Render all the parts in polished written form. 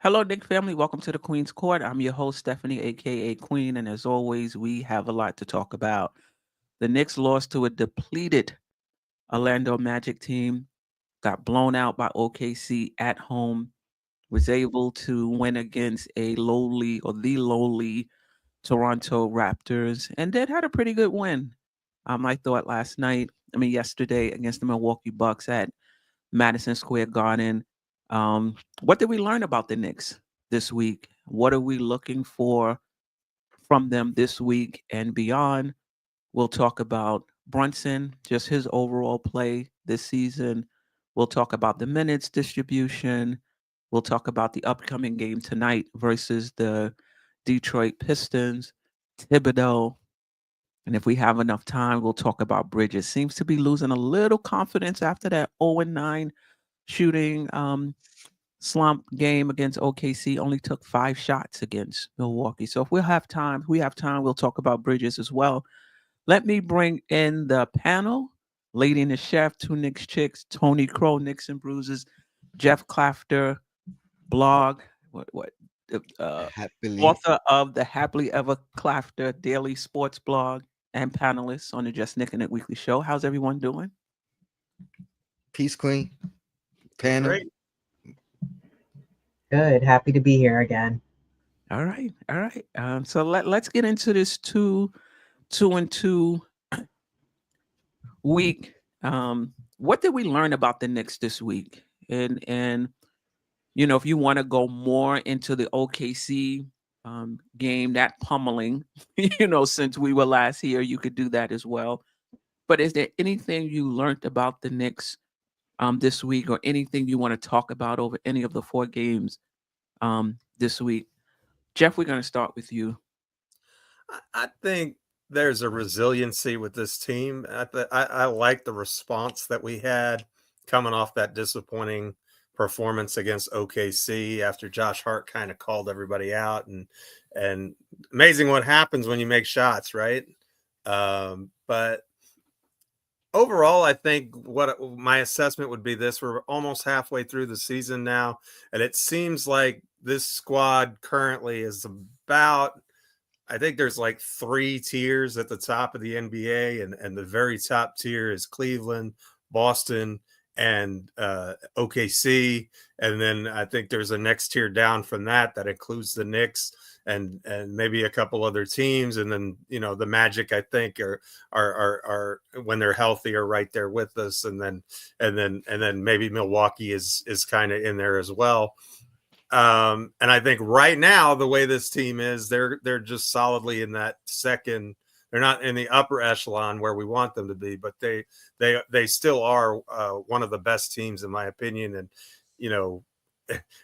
Hello, Nick family. Welcome to the Queen's Court. I'm your host, Stephanie, aka Queen, and as always, we have a lot to talk about. The Knicks lost to a depleted Orlando Magic team, got blown out by OKC at home, was able to win against a lowly or the lowly Toronto Raptors, and then had a pretty good win. I thought yesterday against the Milwaukee Bucks at Madison Square Garden. What did we learn about the Knicks this week? What are we looking for from them this week and beyond? We'll talk about Brunson, just his overall play this season. We'll talk about the minutes distribution. We'll talk about the upcoming game tonight versus the Detroit Pistons, Thibodeau. And if we have enough time, we'll talk about Bridges. Seems to be losing a little confidence after that 0-9 shooting slump game against OKC. Only took 5 shots against Milwaukee. So if we have time, we'll talk about Bridges as well. Let me bring in the panel. Lady and the Chef, two Knicks chicks, Tony Crowe, Knicks and Bruises, Geoff Klafter, blog, Happily. author of the Happily Ever Klafter daily sports blog, and panelists on the Just Nick and Nick Weekly Show. How's everyone doing? Peace Queen. Panel. Great. Good. Happy to be here again. All right, all right. So let's get into this two and two week. What did we learn about the Knicks this week? And if you want to go more into the OKC game, that pummeling, since we were last here, you could do that as well. But is there anything you learned about the Knicks this week, or anything you want to talk about over any of the 4 games this week? Geoff, we're going to start with you. I think there's a resiliency with this team. I like the response that we had coming off that disappointing performance against OKC after Josh Hart kind of called everybody out, and amazing what happens when you make shots, right? But overall, I think what my assessment would be this: we're almost halfway through the season now, and it seems like this squad currently is about, I think there's like 3 tiers at the top of the NBA, and the very top tier is Cleveland, Boston, and OKC. And then I think there's a next tier down from that includes the Knicks and maybe a couple other teams. And then, the Magic, I think, are when they're healthy, are right there with us. And then maybe Milwaukee is kind of in there as well. And I think right now, the way this team is, they're just solidly in that second. They're not in the upper echelon where we want them to be, but they still are one of the best teams, in my opinion. And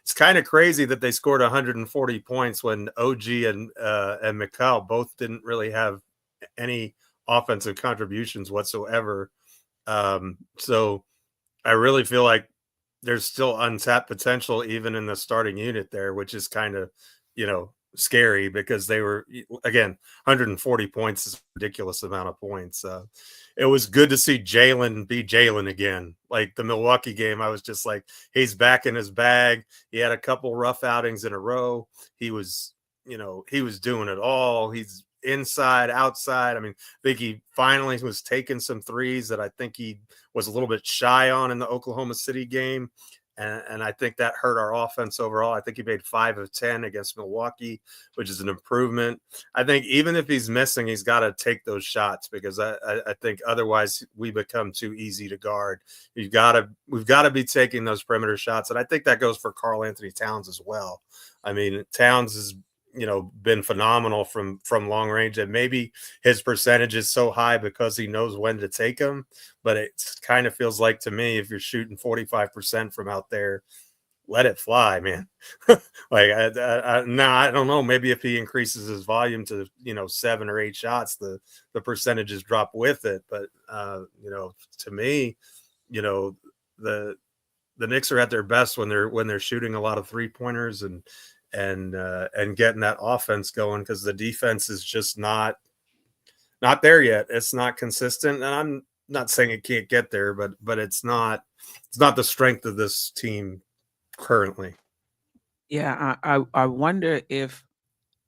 it's kind of crazy that they scored 140 points when OG and McCall both didn't really have any offensive contributions whatsoever. So I really feel like there's still untapped potential even in the starting unit there, which is kind of, scary, because they were, again, 140 points is a ridiculous amount of points. It was good to see Jalen be Jalen again. Like the Milwaukee game, I was just like, he's back in his bag. He had a couple rough outings in a row. He was doing it all. He's inside, outside. I mean, I think he finally was taking some threes that I think he was a little bit shy on in the Oklahoma City game. And I think that hurt our offense overall. I think he made 5 of 10 against Milwaukee, which is an improvement. I think even if he's missing, he's got to take those shots, because I think otherwise we become too easy to guard. We've got to be taking those perimeter shots. And I think that goes for Karl Anthony Towns as well. I mean, Towns is, been phenomenal from long range, and maybe his percentage is so high because he knows when to take them. But it kind of feels like to me, if you're shooting 45% from out there, let it fly, man. Like, I don't know. Maybe if he increases his volume to, 7 or 8 shots, the percentages drop with it. But, to me, the Knicks are at their best when they're shooting a lot of 3-pointers and getting that offense going, because the defense is just not there yet. It's not consistent, and I'm not saying it can't get there, but it's not the strength of this team currently. Yeah, I wonder if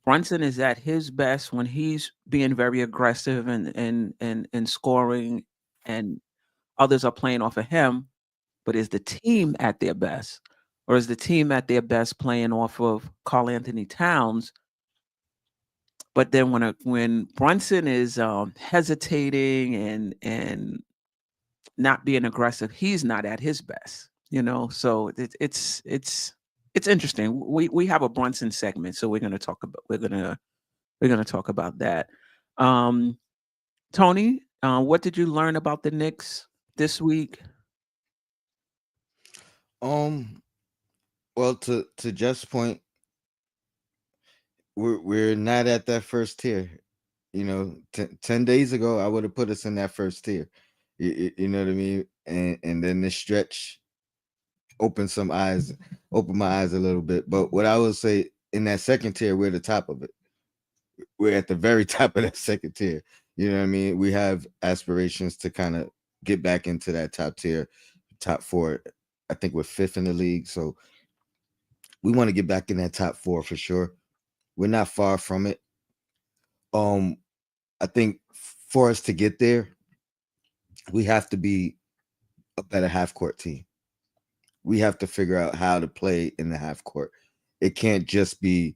Brunson is at his best when he's being very aggressive and scoring, and others are playing off of him. But is the team at their best, or is the team at their best playing off of Karl Anthony Towns? But then when Brunson is hesitating and not being aggressive, he's not at his best. So it's interesting. We have a Brunson segment, so we're gonna talk about that. Um, Tony, what did you learn about the Knicks this week? Well, to Jeff's point, we're not at that first tier. 10 days ago, I would have put us in that first tier. You know what I mean? And then this stretch opened my eyes a little bit. But what I would say, in that second tier, we're the top of it. We're at the very top of that second tier. You know what I mean? We have aspirations to kind of get back into that top tier, top four. I think we're fifth in the league. So we want to get back in that top four for sure. We're not far from it. I think for us to get there, we have to be a better half court team. We have to figure out how to play in the half court. It can't just be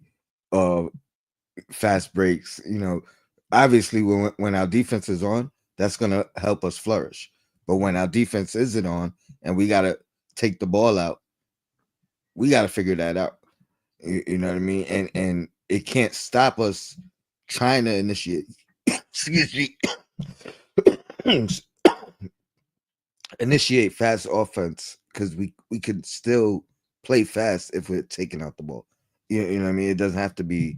fast breaks. Obviously when our defense is on, that's going to help us flourish. But when our defense isn't on and we got to take the ball out, we got to figure that out. You know what I mean? And it can't stop us trying to initiate excuse me initiate fast offense, because we could still play fast if we're taking out the ball. You know what I mean? It doesn't have to be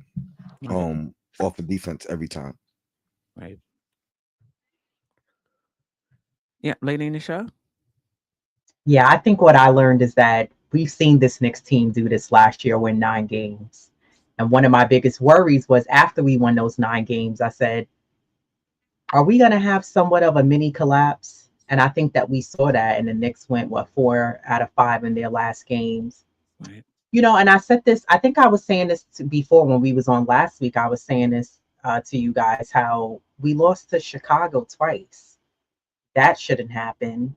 off of defense every time. Right. Yeah, Lady&TheChef. Yeah, I think what I learned is that we've seen this Knicks team do this last year, win 9 games. And one of my biggest worries was after we won those 9 games, I said, are we going to have somewhat of a mini collapse? And I think that we saw that, and the Knicks went, 4 out of 5 in their last games. Right. And I said this, I think I was saying this before when we was on last week, I was saying this to you guys, how we lost to Chicago twice. That shouldn't happen.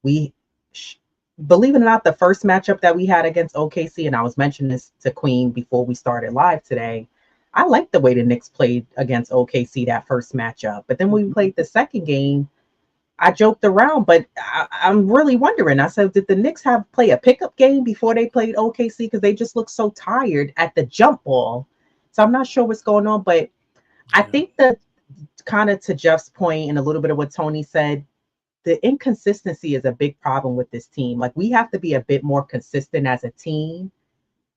Believe it or not, the first matchup that we had against OKC, and I was mentioning this to Queen before we started live today, I liked the way the Knicks played against OKC that first matchup. But then when we played the second game, I joked around, but I'm really wondering. I said, did the Knicks play a pickup game before they played OKC? Because they just looked so tired at the jump ball. So I'm not sure what's going on. But I think that, kind of to Jeff's point and a little bit of what Tony said, the inconsistency is a big problem with this team. Like, we have to be a bit more consistent as a team.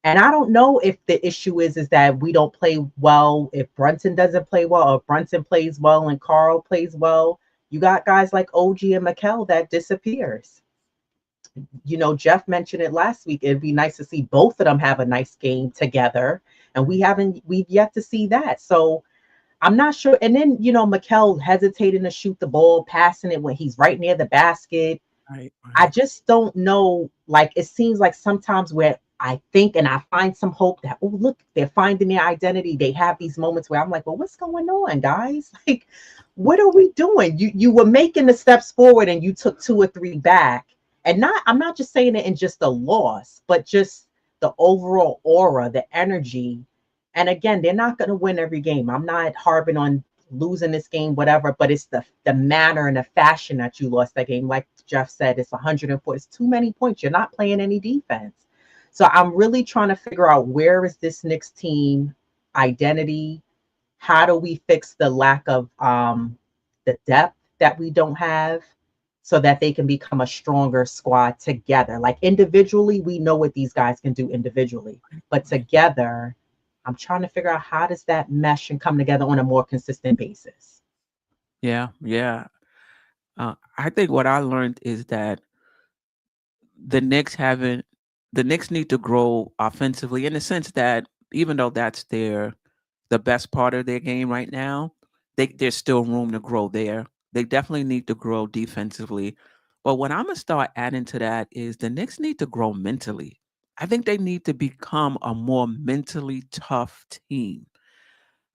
And I don't know if the issue is that we don't play well, if Brunson doesn't play well, or if Brunson plays well and Karl plays well. You got guys like OG and Mikal that disappears. Geoff mentioned it last week. It'd be nice to see both of them have a nice game together. And we've yet to see that. So I'm not sure. And then, Mikal hesitating to shoot the ball, passing it when he's right near the basket. Right. I just don't know. Like, it seems like sometimes where I think and I find some hope that, oh, look, they're finding their identity. They have these moments where I'm like, well, what's going on, guys? Like, what are we doing? You were making the steps forward and you took 2 or 3 back. And I'm not just saying it in just a loss, but just the overall aura, the energy. And again, they're not going to win every game. I'm not harping on losing this game, whatever, but it's the manner and the fashion that you lost that game. Like Geoff said, it's 104. It's too many points. You're not playing any defense. So I'm really trying to figure out, where is this Knicks team identity? How do we fix the lack of the depth that we don't have, so that they can become a stronger squad together? Like, individually, we know what these guys can do individually, but together, I'm trying to figure out, how does that mesh and come together on a more consistent basis? Yeah. I think what I learned is that the Knicks need to grow offensively, in the sense that even though that's the best part of their game right now, there's still room to grow there. They definitely need to grow defensively. But what I'm going to start adding to that is the Knicks need to grow mentally. I think they need to become a more mentally tough team.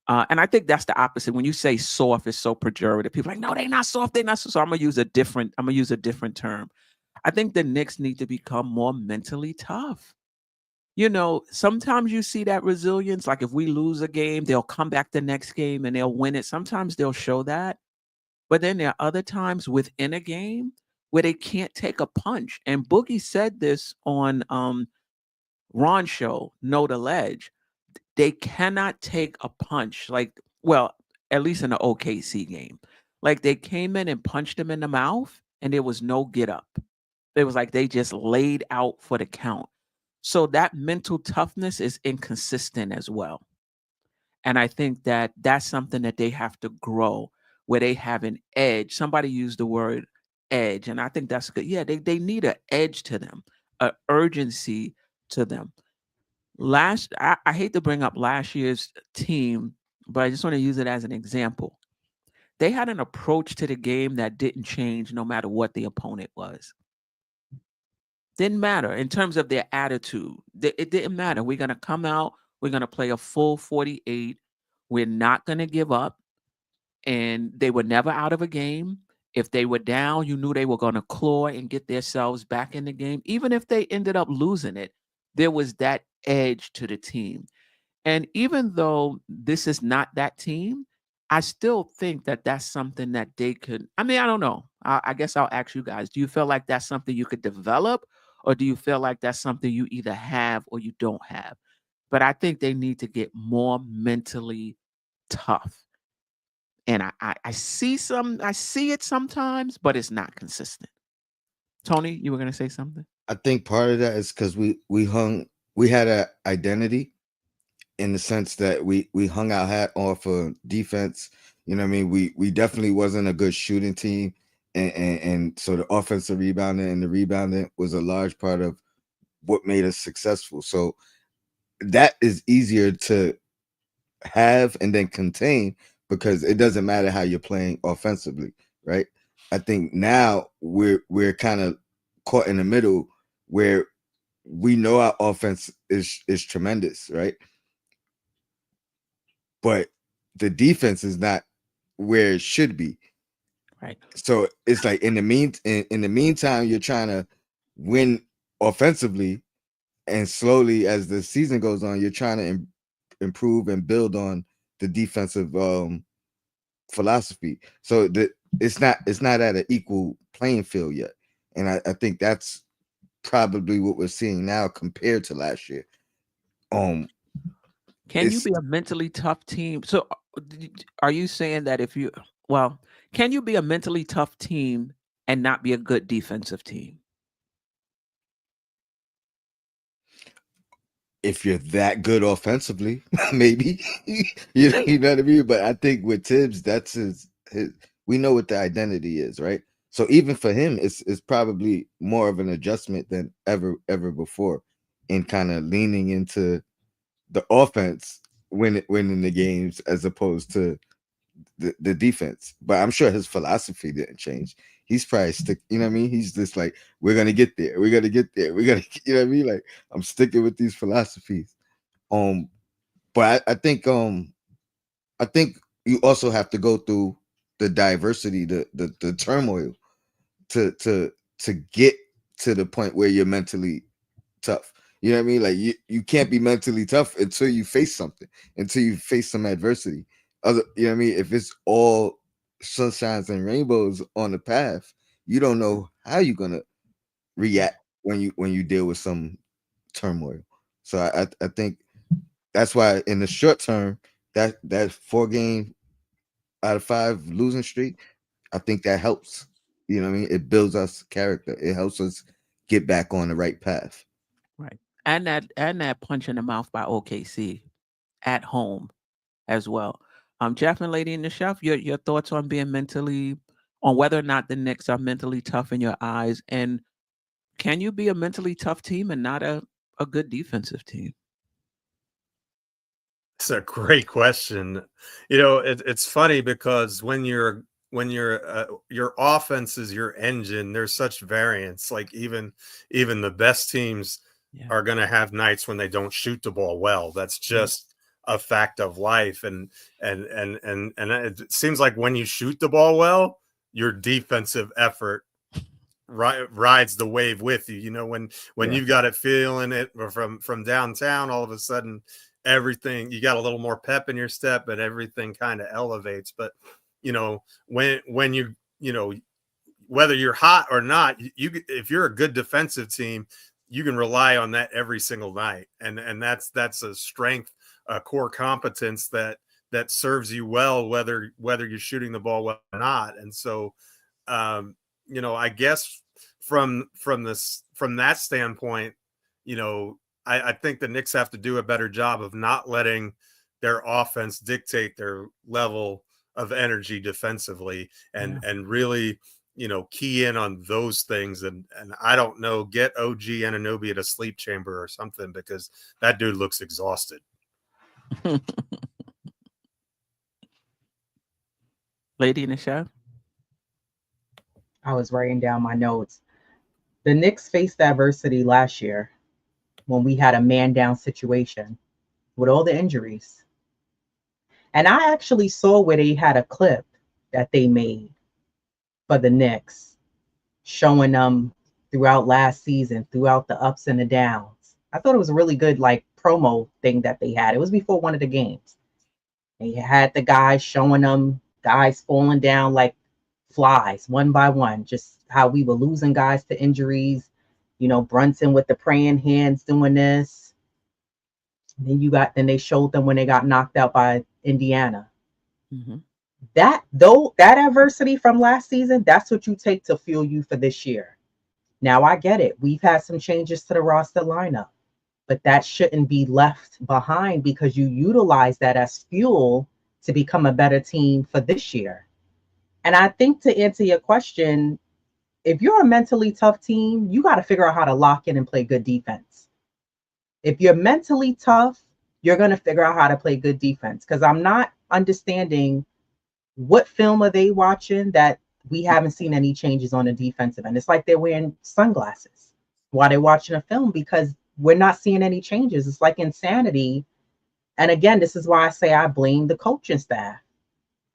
And I think that's the opposite. When you say soft, it's so pejorative. People are like, no, they're not soft. They're not soft. So I'm gonna use a different term. I think the Knicks need to become more mentally tough. Sometimes you see that resilience. Like if we lose a game, they'll come back the next game and they'll win it. Sometimes they'll show that. But then there are other times within a game where they can't take a punch. And Boogie said this on Ron's show, No to Ledge. They cannot take a punch. Like, well, at least in the OKC game. Like they came in and punched him in the mouth and there was no get up. It was like they just laid out for the count. So that mental toughness is inconsistent as well. And I think that that's something that they have to grow, where they have an edge. Somebody used the word edge, and I think that's good. Yeah, they need an edge to them, an urgency to them. I hate to bring up last year's team, but I just want to use it as an example. They had an approach to the game that didn't change no matter what the opponent was. Didn't matter in terms of their attitude. It didn't matter. We're going to come out. We're going to play a full 48. We're not going to give up. And they were never out of a game. If they were down, you knew they were going to claw and get themselves back in the game. Even if they ended up losing it, there was that edge to the team. And even though this is not that team, I still think that that's something that they could. I mean, I don't know. I guess I'll ask you guys. Do you feel like that's something you could develop? Or do you feel like that's something you either have or you don't have? But I think they need to get more mentally tough. And I see it sometimes, but it's not consistent. Tony, you were going to say something? I think part of that is because we had an identity in the sense that we hung our hat off of defense. You know what I mean? We definitely wasn't a good shooting team. And so the offensive rebounding and the rebounding was a large part of what made us successful. So that is easier to have and then contain because it doesn't matter how you're playing offensively, right? I think now we're kind of caught in the middle where we know our offense is tremendous, right? But the defense is not where it should be. Right. So it's like in the meantime, you're trying to win offensively, and slowly as the season goes on, you're trying to improve and build on the defensive philosophy. So that it's not at an equal playing field yet. And I think that's probably what we're seeing now compared to last year. Can you be a mentally tough team? So are you saying that can you be a mentally tough team and not be a good defensive team? If you're that good offensively, maybe. you know what I mean? But I think with Tibbs, that's his we know what the identity is, right? So even for him, it's probably more of an adjustment than ever before in kind of leaning into the offense winning the games as opposed to the defense. But I'm sure his philosophy didn't change. He's probably you know what I mean? He's just like, we're gonna get there. We're gonna get there. We're gonna, you know what I mean? Like, I'm sticking with these philosophies. But I think you also have to go through the diversity, the turmoil to get to the point where you're mentally tough. You know what I mean? Like you can't be mentally tough until you face something, until you face some adversity. You know what I mean? If it's all sunshines and rainbows on the path, you don't know how you're gonna react when you deal with some turmoil. So I think that's why in the short term, that 4-game out of 5 losing streak, I think that helps. You know what I mean? It builds us character. It helps us get back on the right path. Right. And that punch in the mouth by OKC at home as well. Geoff and Lady&TheChef, your thoughts on on whether or not the Knicks are mentally tough in your eyes, and can you be a mentally tough team and not a good defensive team? It's a great question. You know, it's funny because when your offense is your engine, there's such variance. Like even the best teams are going to have nights when they don't shoot the ball well. That's just a fact of life. And it seems like when you shoot the ball well, your defensive effort rides the wave with you. You know, when you've got it feeling it from downtown, all of a sudden everything, you got a little more pep in your step, and everything kind of elevates. But you know, when you know, whether you're hot or not, if you're a good defensive team, you can rely on that every single night, and that's a strength, a core competence that serves you well, whether you're shooting the ball well or not. And so you know, I guess from that standpoint, you know, I think the Knicks have to do a better job of not letting their offense dictate their level of energy defensively, and really, you know, key in on those things. And I don't know, get OG Anunoby at a sleep chamber or something, because that dude looks exhausted. Lady&TheChef. I was writing down my notes. The Knicks faced adversity last year when we had a man down situation with all the injuries. And I actually saw where they had a clip that they made for the Knicks, showing them throughout last season, throughout the ups and the downs. I thought it was a really good like promo thing that they had. It was before one of the games. They had the guys showing them guys falling down like flies one by one, just how we were losing guys to injuries. You know, Brunson with the praying hands doing this. And then they showed them when they got knocked out by Indiana. Mm-hmm. That adversity from last season, that's what you take to fuel you for this year. Now I get it. We've had some changes to the roster lineup, but that shouldn't be left behind, because you utilize that as fuel to become a better team for this year. And I think, to answer your question, if you're a mentally tough team, you got to figure out how to lock in and play good defense. If you're mentally tough, you're going to figure out how to play good defense, because I'm not understanding what film are they watching that we haven't seen any changes on the defensive end. It's like they're wearing sunglasses while they're watching a film, because we're not seeing any changes. It's like insanity. And again, this is why I say I blame the coaching staff.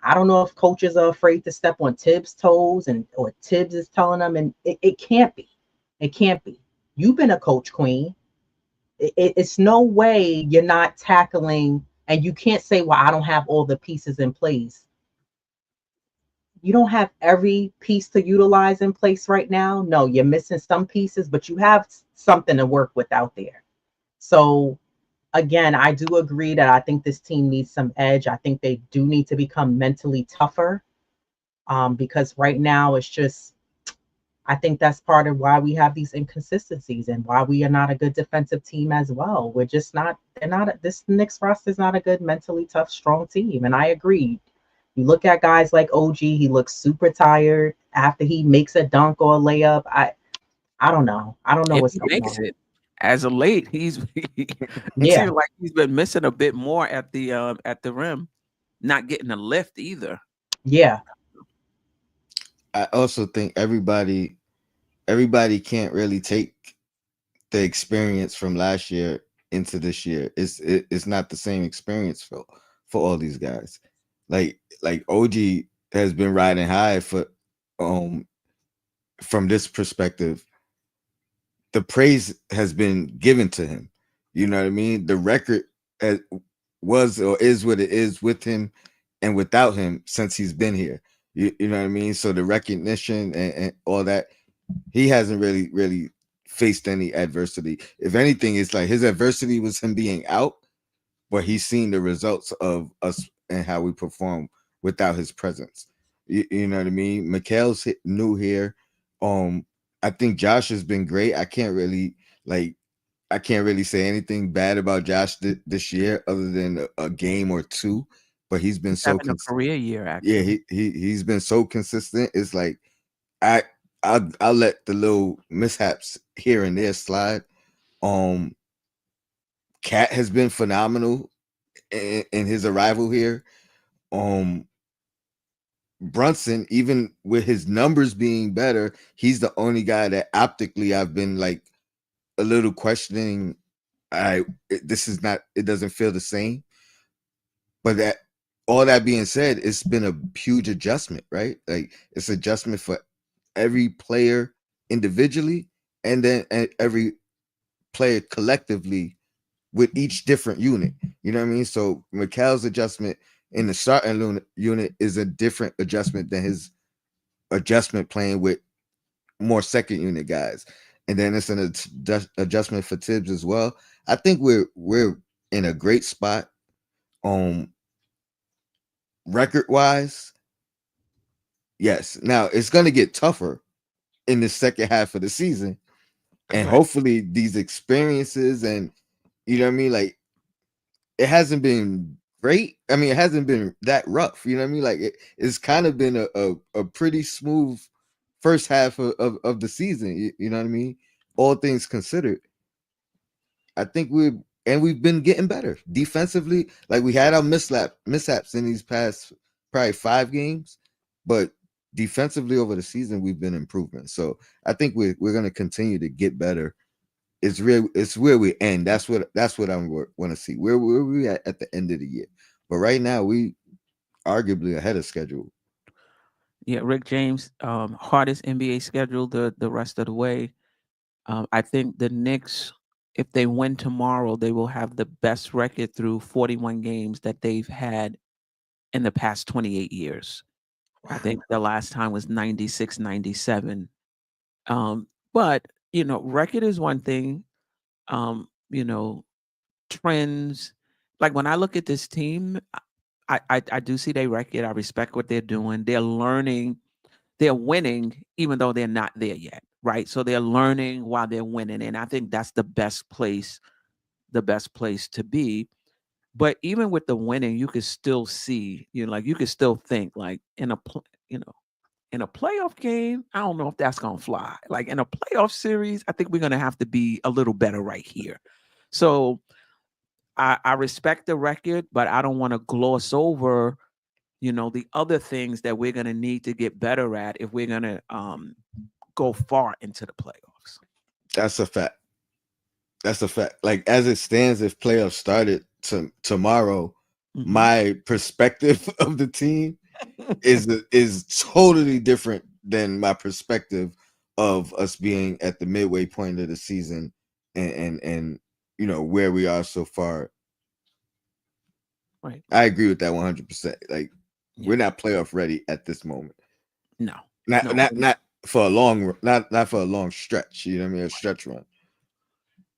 I don't know if coaches are afraid to step on Tibbs' toes, or Tibbs is telling them, and it can't be. It can't be. You've been a coach, Queen. It's no way you're not tackling, and you can't say, well, I don't have all the pieces in place. You don't have every piece to utilize in place right now. No, you're missing some pieces, but you have something to work with out there. So again, I do agree that I think this team needs some edge. I think they do need to become mentally tougher, because right now it's just, I think that's part of why we have these inconsistencies and why we are not a good defensive team as well. We're just not, this Knicks roster is not a good mentally tough, strong team. And I agree. You look at guys like OG, he looks super tired after he makes a dunk or a layup. I don't know. I don't know what's going on. As of late, he seems like he's been missing a bit more at the rim, not getting a lift either. Yeah. I also think everybody can't really take the experience from last year into this year. It's not the same experience for all these guys. Like OG has been riding high for from this perspective. The praise has been given to him. You know what I mean? The record was or is what it is with him and without him since he's been here. You know what I mean? So the recognition and all that, he hasn't really faced any adversity. If anything, it's like his adversity was him being out, but he's seen the results of us and how we perform without his presence. You know what I mean? Mikhail's new here. I think Josh has been great. I can't really say anything bad about Josh this year, other than a game or two. But he's been so having a career year. Actually, yeah, he's been so consistent. It's like I'll let the little mishaps here and there slide. Cat has been phenomenal in his arrival here. Brunson, even with his numbers being better, he's the only guy that optically I've been like a little questioning. It doesn't feel the same. But all that being said, it's been a huge adjustment, right? Like it's adjustment for every player individually, and then every player collectively with each different unit. You know what I mean? So Mikal's adjustment in the starting unit is a different adjustment than his adjustment playing with more second unit guys. And then it's an adjustment for Tibbs as well. I think we're in a great spot record wise. Yes. Now it's gonna get tougher in the second half of the season. And hopefully these experiences and you know what I mean, like it hasn't been great. I mean, it hasn't been that rough. You know what I mean? Like it's kind of been a pretty smooth first half of the season. You know what I mean? All things considered, I think we've been getting better defensively. Like we had our mishaps in these past probably 5 games, but defensively over the season we've been improving. So I think we're going to continue to get better. It's where we end. That's what I want to see. Where we at the end of the year. But right now we arguably ahead of schedule. Yeah, Rick James, hardest NBA schedule the rest of the way. I think the Knicks, if they win tomorrow, they will have the best record through 41 games that they've had in the past 28 years. Wow. I think the last time was 96, 97. But, record is one thing. Trends. Like when I look at this team, I do see their record. I respect what they're doing. They're learning. They're winning, even though they're not there yet, right? So they're learning while they're winning, and I think that's the best place to be. But even with the winning, you could still see, you could still think, like in a playoff game, I don't know if that's gonna fly. Like in a playoff series, I think we're gonna have to be a little better right here. So I respect the record, but I don't want to gloss over the other things that we're going to need to get better at if we're going to go far into the playoffs. That's a fact. Like as it stands, if playoffs started tomorrow, my perspective of the team is totally different than my perspective of us being at the midway point of the season and where we are so far. Right. I agree with that 100%. Like we're not playoff ready at this moment. No. Not for a long stretch, you know what I mean? A stretch run.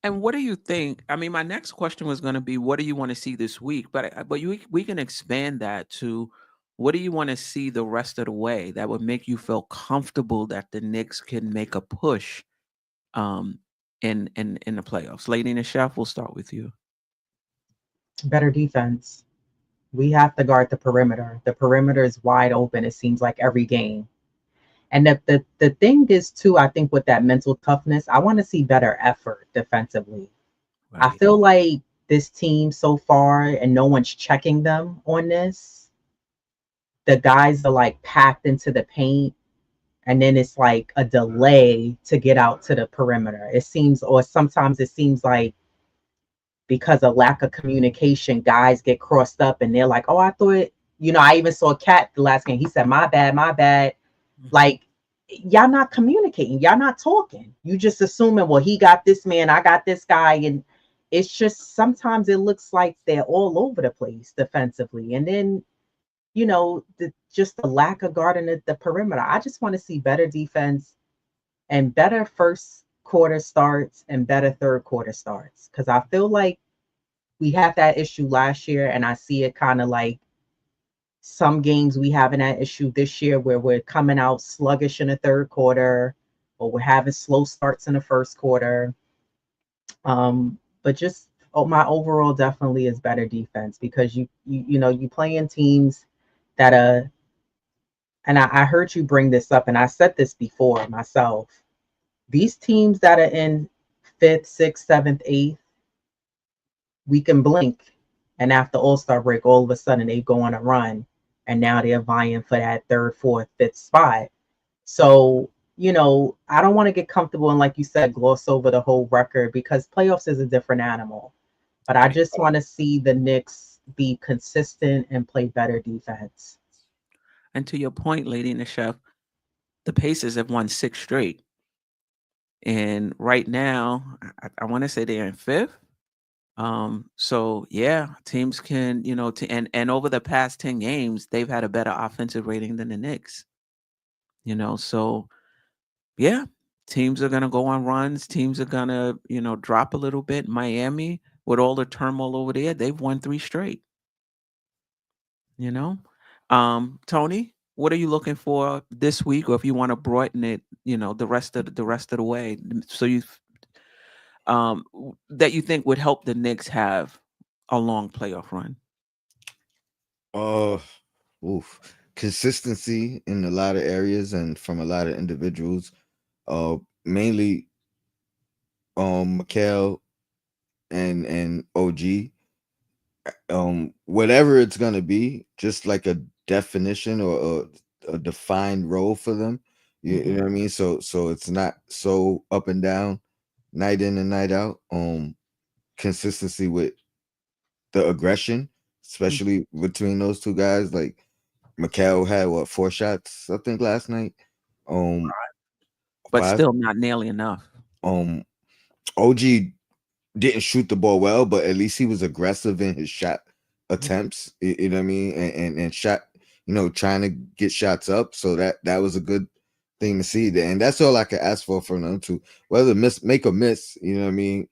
And what do you think? I mean, my next question was going to be, what do you want to see this week? But we can expand that to, what do you want to see the rest of the way that would make you feel comfortable that the Knicks can make a push in the playoffs? Lady&TheChef, we'll start with you. Better defense. We have to guard the perimeter. The perimeter is wide open, it seems like every game. And the thing is, too, I think with that mental toughness, I want to see better effort defensively. Right. I feel like this team so far, and no one's checking them on this, the guys are like packed into the paint, and then it's like a delay to get out to the perimeter. It seems, or sometimes it seems like because of lack of communication, guys get crossed up and they're like, oh, I thought, I even saw Cat the last game. He said, my bad. Mm-hmm. Like, y'all not communicating. Y'all not talking. You just assuming, well, he got this man, I got this guy. And it's just, sometimes it looks like they're all over the place defensively. And then, just the lack of guarding at the perimeter. I just want to see better defense and better first quarter starts and better third quarter starts, because I feel like we had that issue last year, and I see it kind of like some games we having that issue this year where we're coming out sluggish in the third quarter, or we're having slow starts in the first quarter. But just my overall definitely is better defense, because you playing teams that are, and I heard you bring this up, and I said this before myself. These teams that are in 5th, 6th, 7th, 8th, we can blink, and after All-Star break, all of a sudden they go on a run, and now they're vying for that 3rd, 4th, 5th spot. So you know, I don't want to get comfortable and, like you said, gloss over the whole record because playoffs is a different animal. But I Right. just want to see the Knicks be consistent and play better defense. And to your point, Lady and the Chef, the Pacers have won 6 straight. And right now, I want to say they're in 5th. So yeah, teams can, you know, and over the past 10 games, they've had a better offensive rating than the Knicks. You know, so yeah, teams are gonna go on runs. Teams are gonna, you know, drop a little bit. Miami, with all the turmoil over there, they've won 3 straight. You know, Tony, what are you looking for this week, or if you want to broaden it, you know, the rest of the way, so that you think would help the Knicks have a long playoff run? Uh, Consistency in a lot of areas and from a lot of individuals. Mainly Mikal and OG. Whatever it's gonna be, just like a definition or a defined role for them. You know what I mean? So it's not so up and down, night in and night out. Consistency with the aggression, Mm. especially between those two guys. Like Mikal had what 4 shots, I think, last night. Um, But 5. still not nearly enough. OG didn't shoot the ball well, but at least he was aggressive in his shot attempts. You know what I mean? And shot, you know, trying to get shots up. So that was a good thing to see. And that's all I could ask for from them to whether make or miss. You know what I mean?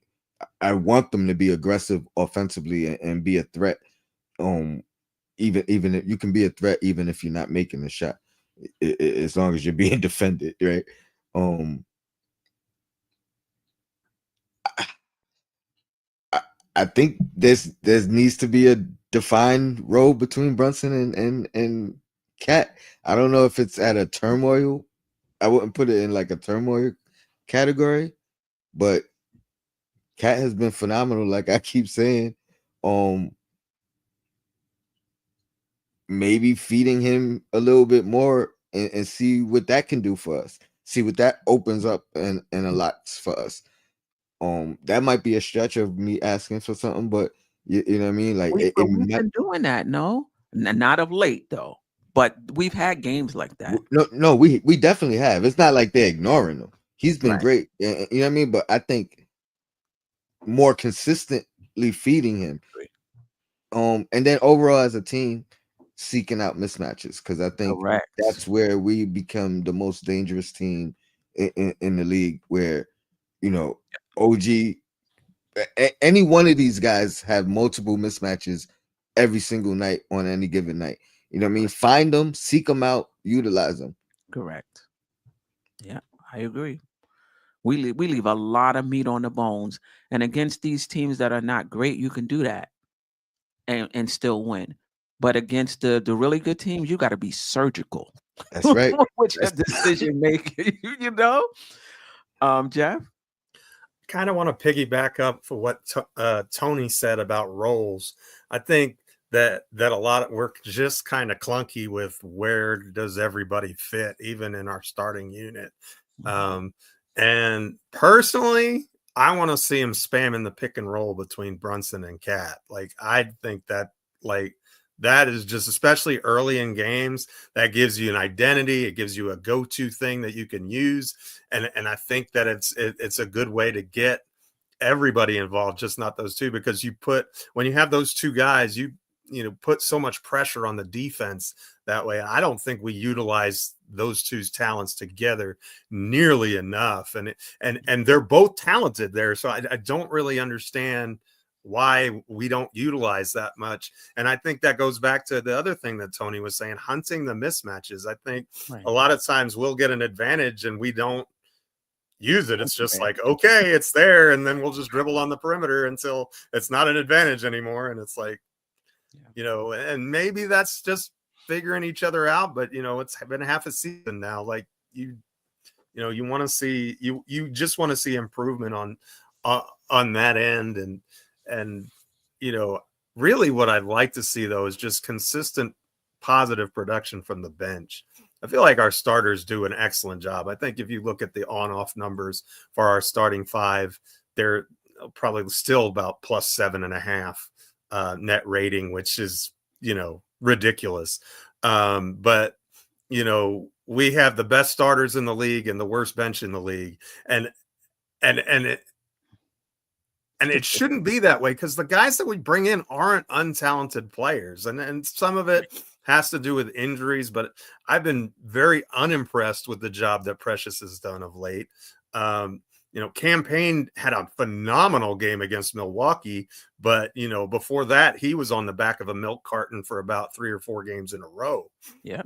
I want them to be aggressive offensively and be a threat. Even if you can be a threat, even if you're not making the shot, as long as you're being defended, right? I think there's needs to be a defined role between Brunson and Cat. I don't know if it's at a turmoil. I wouldn't put it in like a turmoil category, but Cat has been phenomenal. Like I keep saying, um, maybe feeding him a little bit more and see what that can do for us. See what that opens up and unlocks for us. That might be a stretch of me asking for something, but you know what I mean? Like But we've been doing that, no? Not of late though. But we've had games like that. No, we definitely have. It's not like they're ignoring him. He's been Right. great. You know what I mean? But I think more consistently feeding him. And then overall as a team, seeking out mismatches because I think Correct. that's where we become the most dangerous team in the league. Where you know OG, any one of these guys have multiple mismatches every single night on any given night. You know what I mean? Find them, seek them out, utilize them. Correct. Yeah, I agree. We leave a lot of meat on the bones. And against these teams that are not great, you can do that and still win. But against the really good teams, you got to be surgical That's right. with your decision making, you know? Geoff? Kind of want to piggyback up for what Tony said about roles. I think that a lot of we're just kind of clunky with where does everybody fit, even in our starting unit. And personally, I want to see him spamming the pick and roll between Brunson and Cat. Like I think that that is just, especially early in games, that gives you an identity. It gives you a go-to thing that you can use. And I think that it's a good way to get everybody involved, just not those two, because when you have those two guys, you put so much pressure on the defense that way. I don't think we utilize those two's talents together nearly enough. And they're both talented there. So I don't really understand why we don't utilize that much. And I think that goes back to the other thing that Tony was saying, hunting the mismatches. I think a lot of times we'll get an advantage and we don't use it. It's just like, okay, it's there. And then we'll just dribble on the perimeter until it's not an advantage anymore. And it's like, and maybe that's just figuring each other out. But, it's been half a season now. Like you want to see, you just want to see improvement on that end. And really what I'd like to see though is just consistent positive production from the bench. I feel like our starters do an excellent job. I think if you look at the on-off numbers for our starting five, they're probably still about plus 7.5 net rating, which is, ridiculous. But, we have the best starters in the league and the worst bench in the league. And it shouldn't be that way, because the guys that we bring in aren't untalented players. And some of it has to do with injuries, but I've been very unimpressed with the job that Precious has done of late. Campaign had a phenomenal game against Milwaukee, but, before that, he was on the back of a milk carton for about 3 or 4 games in a row. Yeah.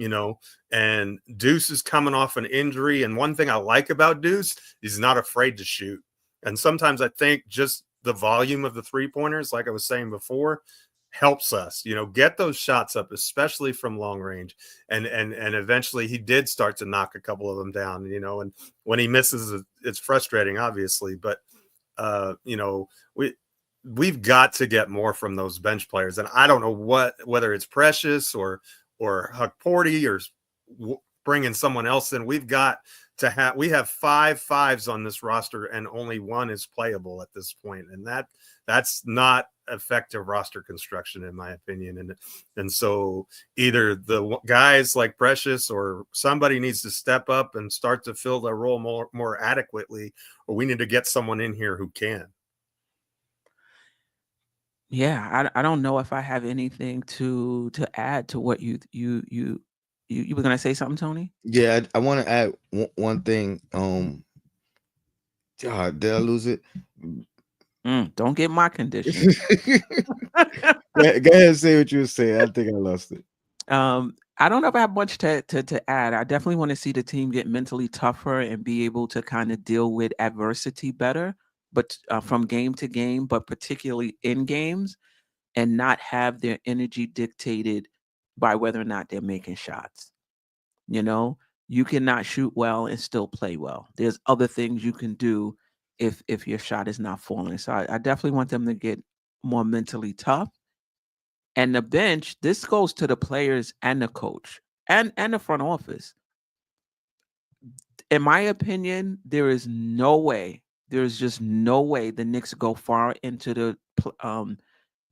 And Deuce is coming off an injury. And one thing I like about Deuce, he's not afraid to shoot. And sometimes I think just the volume of the 3-pointers, like I was saying before, helps us, get those shots up, especially from long range. And eventually he did start to knock a couple of them down, and when he misses, it's frustrating, obviously. But, we've got to get more from those bench players. And I don't know whether it's Precious or Huck Porty or bringing someone else in. We have 5 fives on this roster, and only 1 is playable at this point. And that's not effective roster construction, in my opinion. And so either the guys like Precious or somebody needs to step up and start to fill their role more adequately, or we need to get someone in here who can. Yeah, I don't know if I have anything to add to what you were gonna say something, Tony? Yeah, I want to add one thing. Did I lose it? Don't get my condition. Go ahead and say what you were saying. I think I lost it. I don't know if I have much to add. I definitely want to see the team get mentally tougher and be able to kind of deal with adversity better, but from game to game, but particularly in games, and not have their energy dictated by whether or not they're making shots. You cannot shoot well and still play well. There's other things you can do if your shot is not falling. So I definitely want them to get more mentally tough. And the bench, this goes to the players and the coach and the front office. In my opinion, there's just no way the Knicks go far into the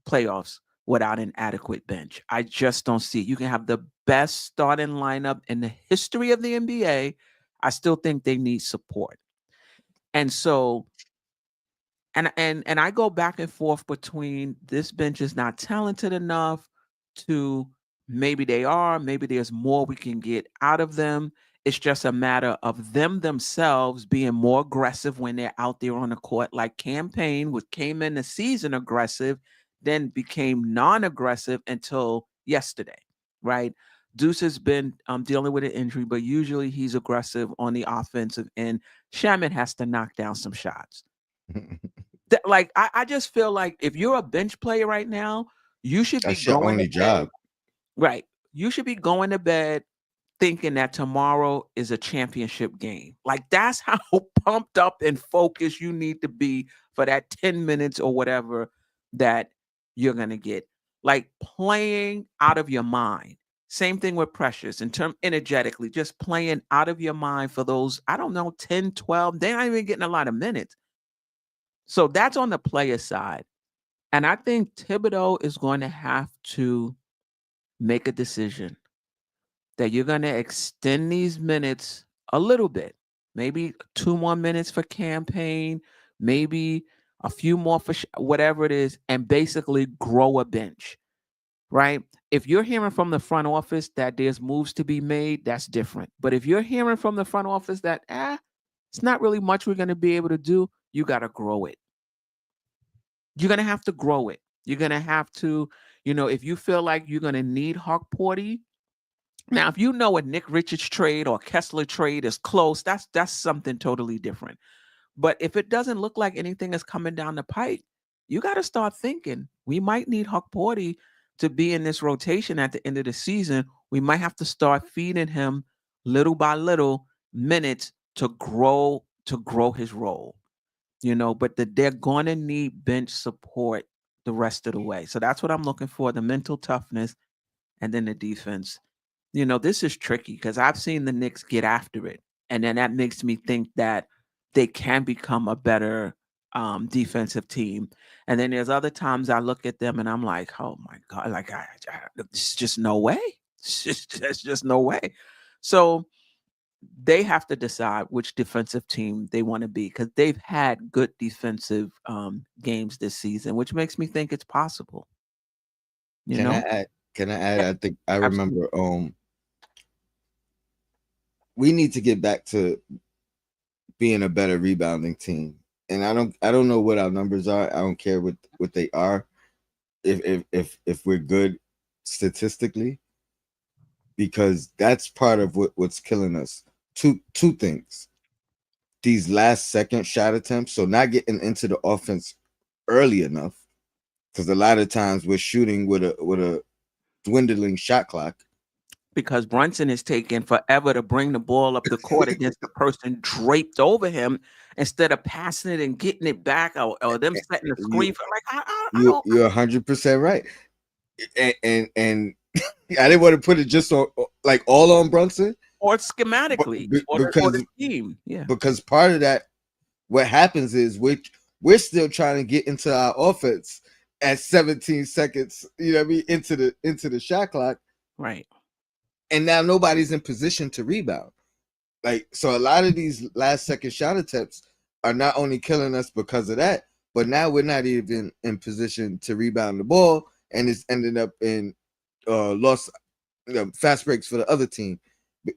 playoffs without an adequate bench. I just don't see it. You can have the best starting lineup in the history of the NBA. I still think they need support. And so, and I go back and forth between this bench is not talented enough to maybe they are, maybe there's more we can get out of them. It's just a matter of them themselves being more aggressive when they're out there on the court, like Campaign, which came in the season aggressive, then became non-aggressive until yesterday, right? Deuce has been dealing with an injury, but usually he's aggressive on the offensive end. Shaman has to knock down some shots. I just feel like if you're a bench player right now, you should be That's your only job. Right. You should be going to bed thinking that tomorrow is a championship game. Like, that's how pumped up and focused you need to be for that 10 minutes or whatever that you're going to get. Like, playing out of your mind. Same thing with Precious in terms energetically, just playing out of your mind for those, 10, 12. They're not even getting a lot of minutes. So that's on the player side. And I think Thibodeau is going to have to make a decision that you're going to extend these minutes a little bit, maybe 2 more minutes for Campaign, maybe a few more for whatever it is, and basically grow a bench, right? If you're hearing from the front office that there's moves to be made, that's different. But if you're hearing from the front office that, it's not really much we're going to be able to do, you got to grow it. You're going to have to grow it. You're going to have to, if you feel like you're going to need Huck Porty. Now, if you know a Nick Richards trade or Kessler trade is close, that's something totally different. But if it doesn't look like anything is coming down the pike, you got to start thinking we might need Huck Porty to be in this rotation at the end of the season. We might have to start feeding him little by little minutes to grow his role. But they're going to need bench support the rest of the way. So that's what I'm looking for, the mental toughness and then the defense, this is tricky because I've seen the Knicks get after it. And then that makes me think that they can become a better defensive team. And then there's other times I look at them and I'm like, oh my God, like it's just no way. There's just no way. So they have to decide which defensive team they want to be because they've had good defensive games this season, which makes me think it's possible. Can I add? Yeah, I think I absolutely. remember. We need to get back to being a better rebounding team, and I don't know what our numbers are. I don't care what they are. If we're good statistically, because that's part of what's killing us. Two things: these last second shot attempts, so not getting into the offense early enough, because a lot of times we're shooting with a dwindling shot clock. Because Brunson is taking forever to bring the ball up the court against the person draped over him instead of passing it and getting it back or them setting the screen for like I don't You're 100% right. And I didn't want to put it just on like all on Brunson or schematically or the team. Yeah. Because part of that, what happens is we're still trying to get into our offense at 17 seconds, you know what I mean, into the shot clock. Right. And now nobody's in position to rebound. Like, so a lot of these last second shot attempts are not only killing us because of that, but now we're not even in position to rebound the ball, and it's ended up in lost fast breaks for the other team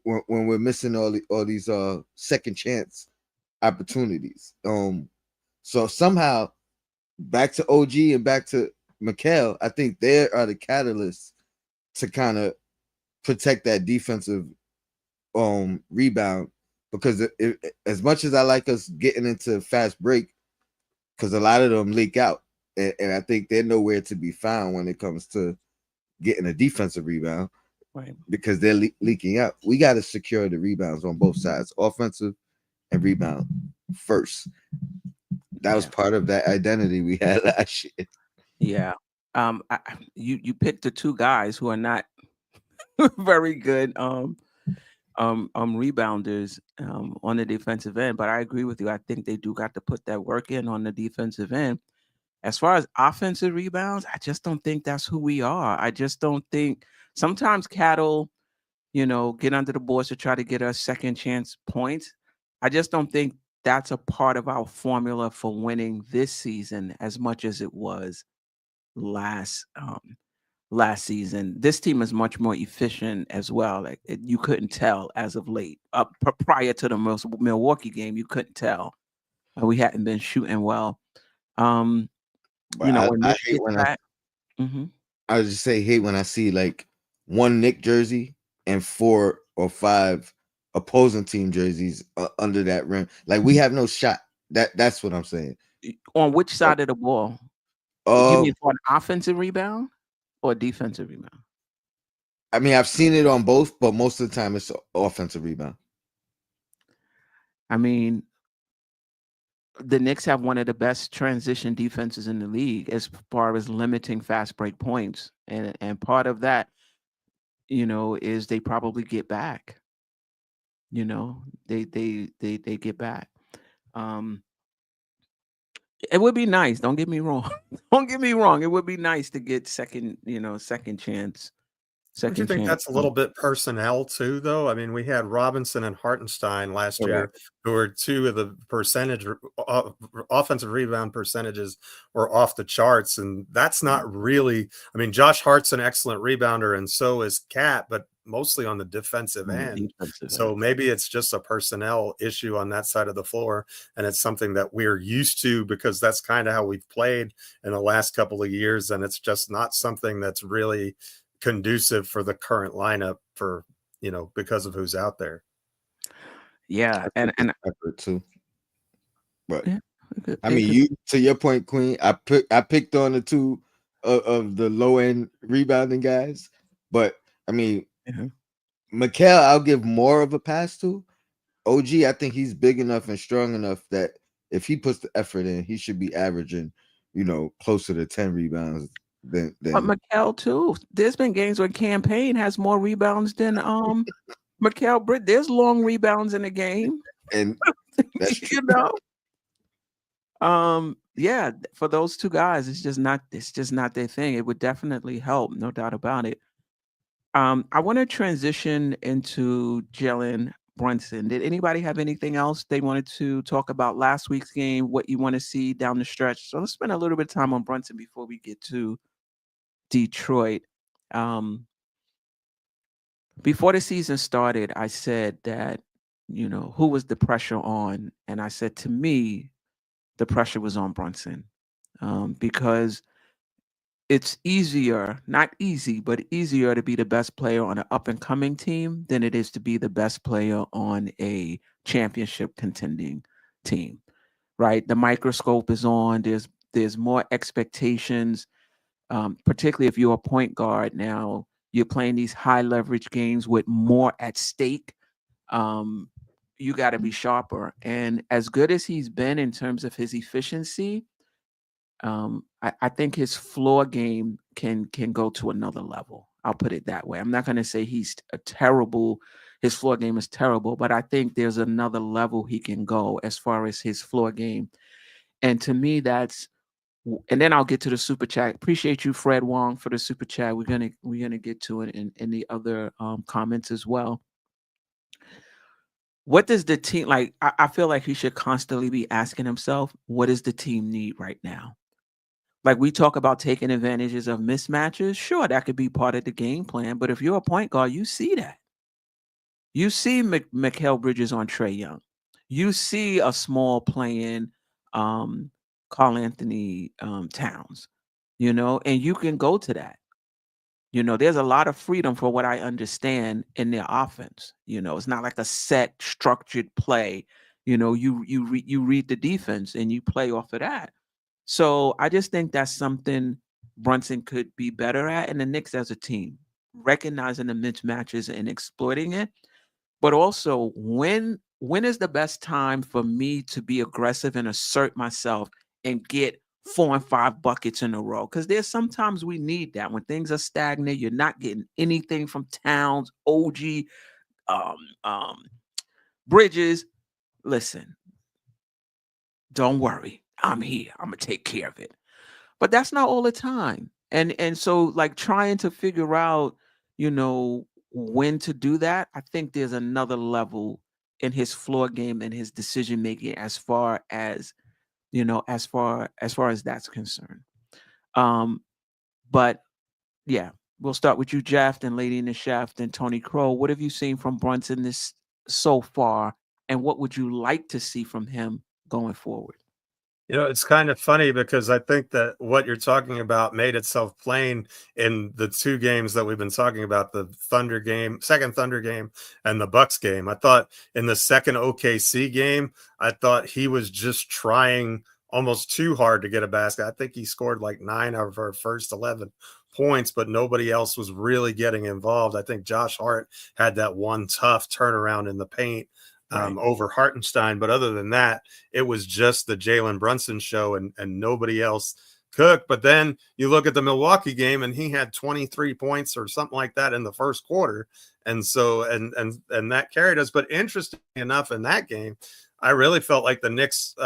when we're missing all these second chance opportunities. So somehow back to OG and back to Mikal, I think they are the catalysts to kind of protect that defensive rebound, because as much as I like us getting into fast break, because a lot of them leak out, and I think they're nowhere to be found when it comes to getting a defensive rebound, right? Because they're leaking out. We got to secure the rebounds on both sides, offensive and rebound first. That was part of that identity we had last year. Yeah. You picked the two guys who are not very good rebounders on the defensive end, but I agree with you. I think they do got to put that work in on the defensive end. As far as offensive rebounds, I just don't think that's who we are. I just don't think sometimes Cattle, get under the boards to try to get us second chance points. I just don't think that's a part of our formula for winning this season as much as it was last season. This team is much more efficient as well. Like you couldn't tell as of late. Prior to the Milwaukee game, you couldn't tell. We hadn't been shooting well. But when I Nick hate gets when back, I just say hate when I see like one Knick jersey and 4 or 5 opposing team jerseys under that rim. Like, we have no shot. That's what I'm saying. On which side of the ball? You mean for an offensive rebound or a defensive rebound? I mean, I've seen it on both, but most of the time it's offensive rebound. I mean, the Knicks have one of the best transition defenses in the league as far as limiting fast break points, and part of that, is they probably get back. They get back. It would be nice. Don't get me wrong. Don't get me wrong. It would be nice to get second chance. Don't you think that's a little bit personnel too, though? I mean, we had Robinson and Hartenstein last year, who were two of the offensive rebound percentages were off the charts, and that's not really. I mean, Josh Hart's an excellent rebounder, and so is Cat, but mostly on the defensive end. So maybe it's just a personnel issue on that side of the floor, and it's something that we're used to because that's kind of how we've played in the last couple of years, and it's just not something that's really conducive for the current lineup because of who's out there. Yeah, and effort too. But yeah, I mean, to your point, Queen, I picked on the two of the low end rebounding guys, but I mean, Mikal, I'll give more of a pass to. OG, I think he's big enough and strong enough that if he puts the effort in, he should be averaging, closer to 10 rebounds Then But Mikal too. There's been games where Campaign has more rebounds than Mikal Britt. There's long rebounds in the game. and that's true. You know? Yeah, for those two guys, it's just not their thing. It would definitely help, no doubt about it. I want to transition into Jalen Brunson. Did anybody have anything else they wanted to talk about last week's game? What you want to see down the stretch? So let's spend a little bit of time on Brunson before we get to Detroit. Before the season started, I said that, who was the pressure on? And I said, to me, the pressure was on Brunson, because it's easier, not easy, but easier to be the best player on an up and coming team than it is to be the best player on a championship contending team, right? The microscope is on. There's more expectations, particularly if you're a point guard now. You're playing these high leverage games with more at stake. You got to be sharper. And as good as he's been in terms of his efficiency, I think his floor game can go to another level. I'll put it that way. I'm not going to say his floor game is terrible, but I think there's another level he can go as far as his floor game. And to me, and then I'll get to the super chat. Appreciate you, Fred Wong, for the super chat. We're gonna get to it in the other comments as well. What does the team like? I feel like he should constantly be asking himself, what does the team need right now? Like, we talk about taking advantages of mismatches. Sure, that could be part of the game plan. But if you're a point guard, you see that. You see Mikal Bridges on Trae Young. You see a small playing Karl Anthony Towns, and you can go to that. There's a lot of freedom for what I understand in their offense. It's not like a set structured play. You read the defense and you play off of that. So I just think that's something Brunson could be better at, and the Knicks as a team, recognizing the mismatches and exploiting it. But also, when is the best time for me to be aggressive and assert myself and get 4 and 5 buckets in a row? Because there's sometimes we need that when things are stagnant. You're not getting anything from Towns, OG, Bridges. Listen, don't worry. I'm here. I'm gonna take care of it. But that's not all the time. And so, like, trying to figure out, when to do that, I think there's another level in his floor game and his decision making as far as that's concerned. But yeah, we'll start with you, Geoff, then Lady&TheChef, then Tony Crowe. What have you seen from Brunson this so far, and what would you like to see from him going forward? It's kind of funny because I think that what you're talking about made itself plain in the two games that we've been talking about, the second Thunder game and the Bucks game. I thought in the second OKC game, I thought he was just trying almost too hard to get a basket. I think he scored like 9 out of our first 11 points, but nobody else was really getting involved. I think Josh Hart had that one tough turnaround in the paint over Hartenstein. But other than that, it was just the Jalen Brunson show and nobody else cooked. But then you look at the Milwaukee game and he had 23 points or something like that in the first quarter. And so, and that carried us. But interestingly enough, in that game, I really felt like the Knicks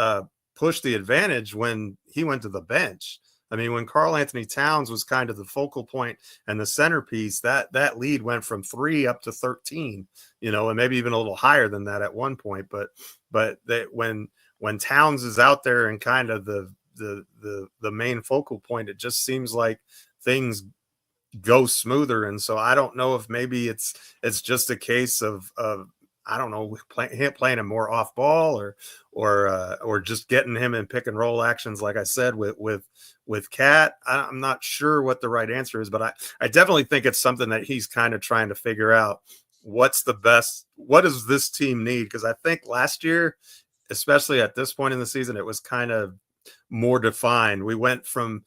pushed the advantage when he went to the bench. I mean, when Karl Anthony Towns was kind of the focal point and the centerpiece, that lead went from 3 up to 13, and maybe even a little higher than that at one point. But when Towns is out there and kind of the main focal point, it just seems like things go smoother. And so I don't know if maybe it's just a case of I don't know, playing him more off ball or just getting him in pick and roll actions, like I said, with Cat. I'm not sure what the right answer is, but I definitely think it's something that he's kind of trying to figure out. What does this team need? Because I think last year, especially at this point in the season, it was kind of more defined. We went from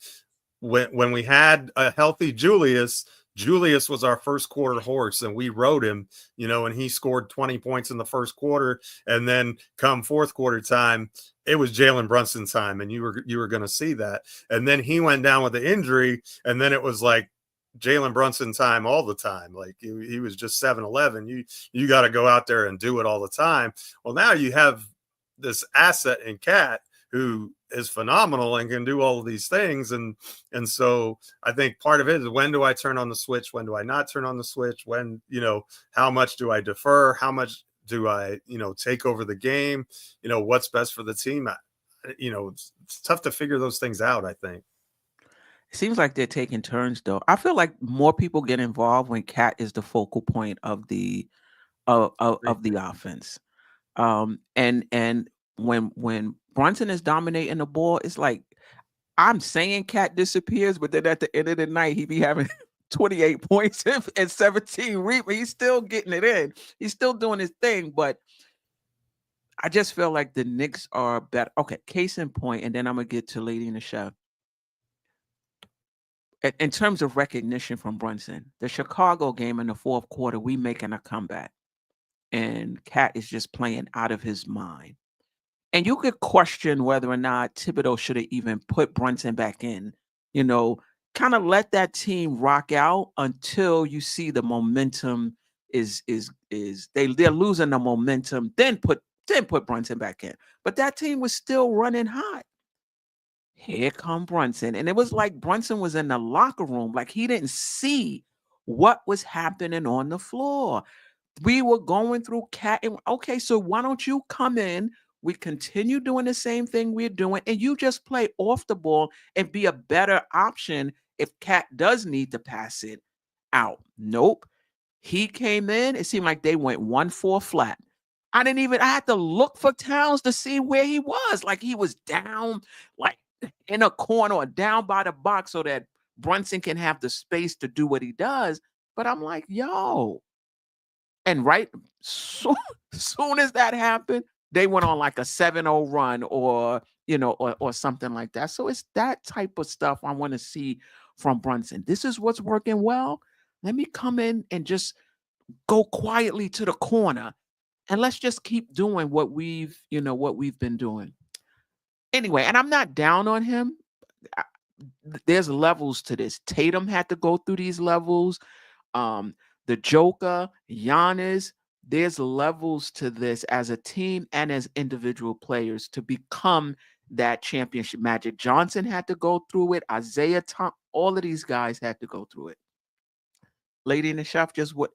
when we had a healthy Julius Julius was our first quarter horse, and we rode him, and he scored 20 points in the first quarter. And then come fourth quarter time, it was Jalen Brunson time, and you were going to see that. And then he went down with the injury, and then it was like Jalen Brunson time all the time. Like he was just 7-11. You got to go out there and do it all the time. Well, now you have this asset in Cat who is phenomenal and can do all of these things. And so I think part of it is, when do I turn on the switch? When do I not turn on the switch? When, how much do I defer? How much do I, take over the game? What's best for the team? It's tough to figure those things out, I think. It seems like they're taking turns, though. I feel like more people get involved when Cat is the focal point of the offense. And when Brunson is dominating the ball, it's like, I'm saying Cat disappears, but then at the end of the night, he be having 28 points and 17 rebounds. He's still getting it in. He's still doing his thing, but I just feel like the Knicks are better. Okay, case in point, and then I'm going to get to Lady and the Chef. In terms of recognition from Brunson, the Chicago game in the fourth quarter, we making a comeback, and Cat is just playing out of his mind. And you could question whether or not Thibodeau should have even put Brunson back in, kind of let that team rock out until you see the momentum they're losing the momentum, then put Brunson back in. But that team was still running hot. Here come Brunson. And it was like Brunson was in the locker room, like he didn't see what was happening on the floor. We were going through Cat. And, okay, so why don't you come in? We continue doing the same thing we're doing, and you just play off the ball and be a better option if Cat does need to pass it out. Nope. He came in. It seemed like they went 1-4 flat. I had to look for Towns to see where he was. Like he was down, like in a corner or down by the box so that Brunson can have the space to do what he does. But I'm like, yo. And right soon as that happened, they went on like a 7-0 run or something like that. So it's that type of stuff I want to see from Brunson. This is what's working well. Let me come in and just go quietly to the corner, and let's just keep doing what we've been doing. Anyway, and I'm not down on him. There's levels to this. Tatum had to go through these levels. The Joker, Giannis, there's levels to this as a team and as individual players to become that championship. Magic Johnson had to go through it. Isaiah Thomas, all of these guys had to go through it. Lady and the Chef, just what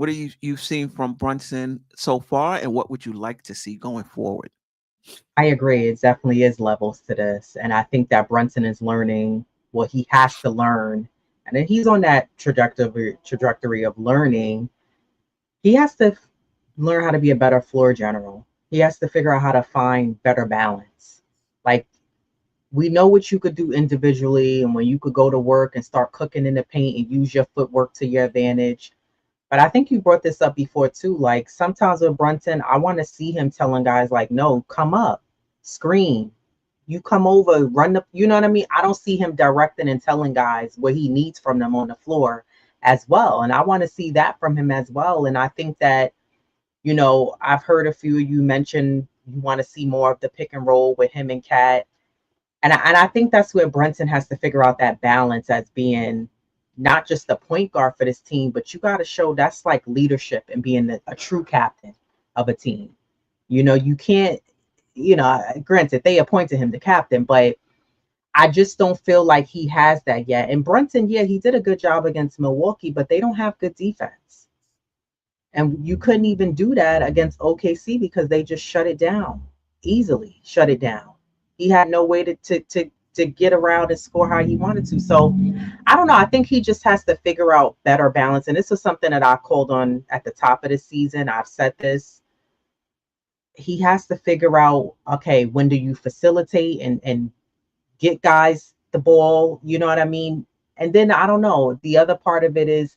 are you've seen from Brunson so far, and what would you like to see going forward? I agree. It definitely is levels to this. And I think that Brunson is learning what he has to learn. And then he's on that trajectory of learning. He has to learn how to be a better floor general. He has to figure out how to find better balance. Like, we know what you could do individually, and when you could go to work and start cooking in the paint and use your footwork to your advantage. But I think you brought this up before too. Like, sometimes with Brunson, I want to see him telling guys like, no, come up, screen. You come over, run the, you know what I mean? I don't see him directing and telling guys what he needs from them on the floor as well. And I want to see that from him as well. And I think that, I've heard a few of you mention you want to see more of the pick and roll with him and Cat. And I think that's where Brunson has to figure out that balance as being not just the point guard for this team, but you got to show that's like leadership and being a true captain of a team. You can't, granted, they appointed him the captain, but I just don't feel like he has that yet. And Brunson, yeah, he did a good job against Milwaukee, but they don't have good defense. And you couldn't even do that against OKC because they just easily shut it down. He had no way to get around and score how he wanted to. So I don't know. I think he just has to figure out better balance. And this is something that I called on at the top of the season. I've said this. He has to figure out, okay, when do you facilitate and get guys the ball? You know what I mean? And then I don't know. The other part of it is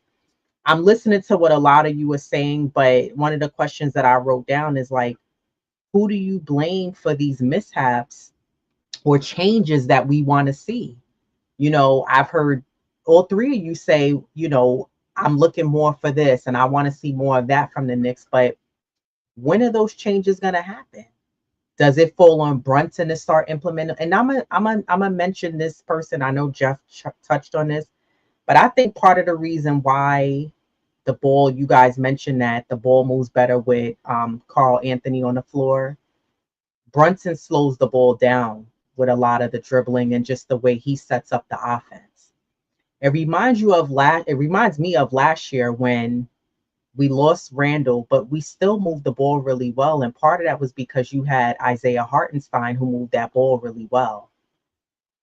I'm listening to what a lot of you are saying, but one of the questions that I wrote down is like, who do you blame for these mishaps or changes that we want to see? I've heard all three of you say, I'm looking more for this and I want to see more of that from the Knicks. But when are those changes going to happen? Does it fall on Brunson to start implementing? And I'm mention this person. I know Geoff touched on this, but I think part of the reason why the ball, you guys mentioned that the ball moves better with Carl Anthony on the floor. Brunson slows the ball down with a lot of the dribbling and just the way he sets up the offense. It reminds me of last year when we lost Randall, but we still moved the ball really well. And part of that was because you had Isaiah Hartenstein who moved that ball really well.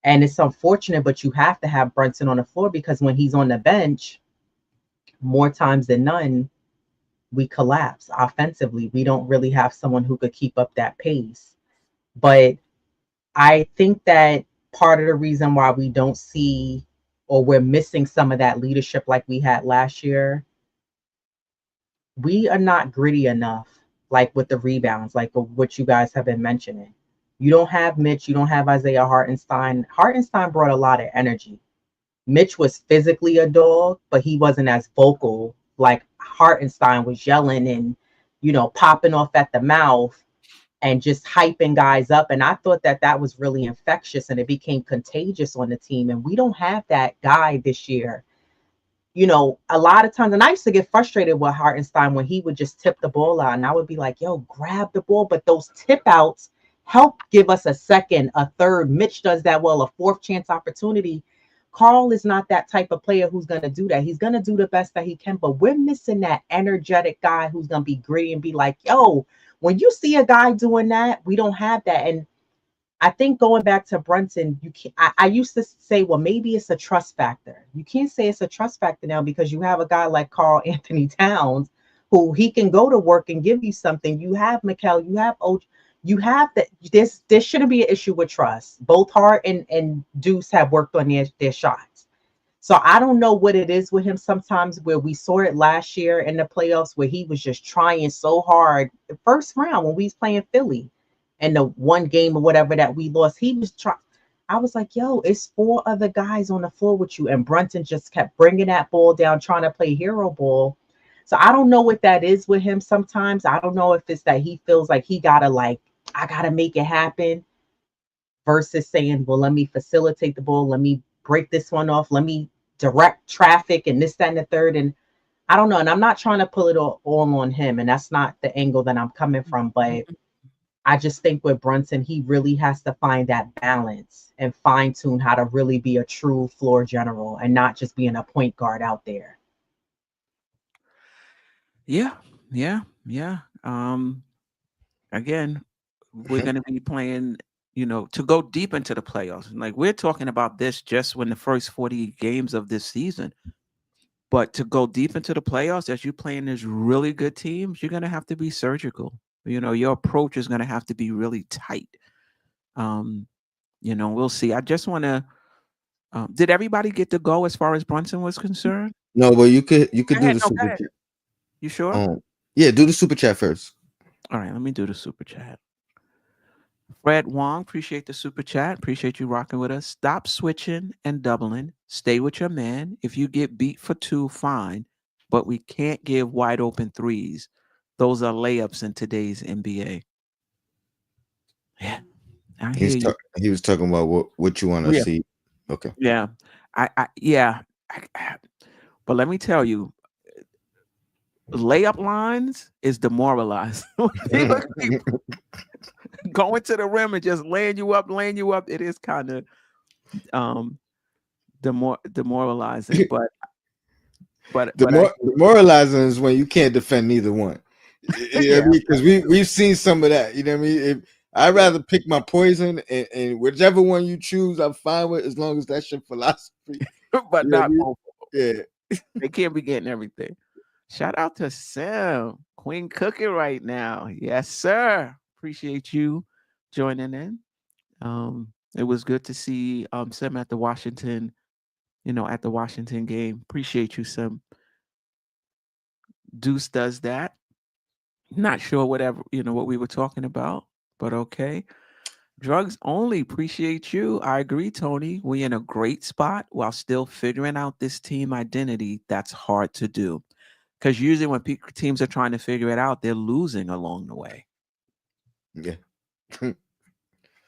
And it's unfortunate, but you have to have Brunson on the floor because when he's on the bench, more times than none, we collapse offensively. We don't really have someone who could keep up that pace. But I think that part of the reason why we don't see or we're missing some of that leadership like we had last year, we are not gritty enough, like with the rebounds, like what you guys have been mentioning. You don't have Mitch, you don't have Isaiah Hartenstein. Hartenstein brought a lot of energy. Mitch was physically a dog, but he wasn't as vocal like Hartenstein was yelling and, popping off at the mouth and just hyping guys up. And I thought that was really infectious and it became contagious on the team. And we don't have that guy this year. A lot of times, and I used to get frustrated with Hartenstein when he would just tip the ball out and I would be like, yo, grab the ball. But those tip outs help give us a second, a third. Mitch does that well, a fourth chance opportunity. Carl is not that type of player who's going to do that. He's going to do the best that he can, but we're missing that energetic guy who's going to be gritty and be like, yo, when you see a guy doing that, we don't have that. And I think going back to Brunson, I used to say, well, maybe it's a trust factor. You can't say it's a trust factor now because you have a guy like Carl Anthony Towns who he can go to work and give you something. You have Mikal, you have Oj, you have that. There shouldn't be an issue with trust. Both Hart and Deuce have worked on their shots. So I don't know what it is with him sometimes where we saw it last year in the playoffs where he was just trying so hard. The first round when we was playing Philly and the one game or whatever that we lost, he was trying. I was like, yo, it's 4 other guys on the floor with you. And Brunson just kept bringing that ball down, trying to play hero ball. So I don't know what that is with him sometimes. I don't know if it's that he feels like he got to I got to make it happen versus saying, well, let me facilitate the ball. Let me break this one off. Let me direct traffic and this, that, and the third. And I don't know. And I'm not trying to pull it all on him. And that's not the angle that I'm coming from. But I just think with Brunson, he really has to find that balance and fine tune how to really be a true floor general and not just being a point guard out there. Yeah. Again, we're going to be playing, to go deep into the playoffs. Like we're talking about this just when the first 40 games of this season. But to go deep into the playoffs, as you're playing these really good teams, you're going to have to be surgical. Your approach is going to have to be really tight. We'll see. I just want to. Did everybody get to go as far as Brunson was concerned? No, but you could do the super chat. You sure? Yeah, do the super chat first. All right, let me do the super chat. Fred Wong, appreciate the super chat. Appreciate you rocking with us. Stop switching and doubling. Stay with your man. If you get beat for 2, fine. But we can't give wide open threes. Those are layups in today's NBA. Yeah. He was talking about what you want to see. Okay. Yeah. But let me tell you, layup lines is demoralizing. Going to the rim and just laying you up. It is kind of demoralizing. But demoralizing is when you can't defend neither one. Because we've seen some of that. You know what I mean? I'd rather pick my poison and whichever one you choose, I'm fine with as long as that's your philosophy. But not both. Yeah. They can't be getting everything. Shout out to Sam, Queen cooking right now. Yes, sir. Appreciate you joining in. It was good to see Sam at the Washington, at the Washington game. Appreciate you, Sam. Deuce does that. Not sure what we were talking about, but okay. Drugs only. Appreciate you. I agree, Tony. We're in a great spot while still figuring out this team identity. That's hard to do because usually when teams are trying to figure it out, they're losing along the way. Yeah.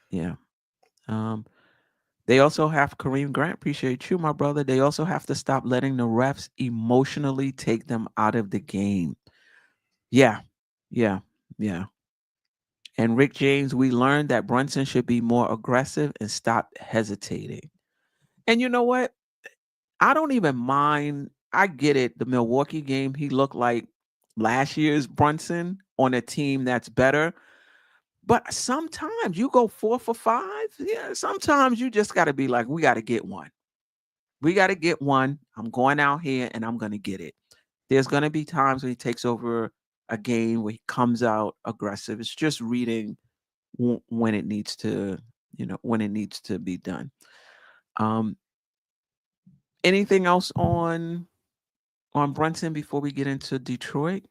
Yeah. They also have Kareem Grant. Appreciate you, my brother. They also have to stop letting the refs emotionally take them out of the game. Yeah. Yeah. Yeah. And Rick James, we learned that Brunson should be more aggressive and stop hesitating. And you know what? I don't even mind. I get it. The Milwaukee game, he looked like last year's Brunson on a team that's better. But sometimes you go 4 for 5. Yeah, sometimes you just got to be like, we got to get one. We got to get one. I'm going out here and I'm going to get it. There's going to be times when he takes over a game where he comes out aggressive. It's just reading when it needs to, when it needs to be done. Anything else on Brunson before we get into Detroit?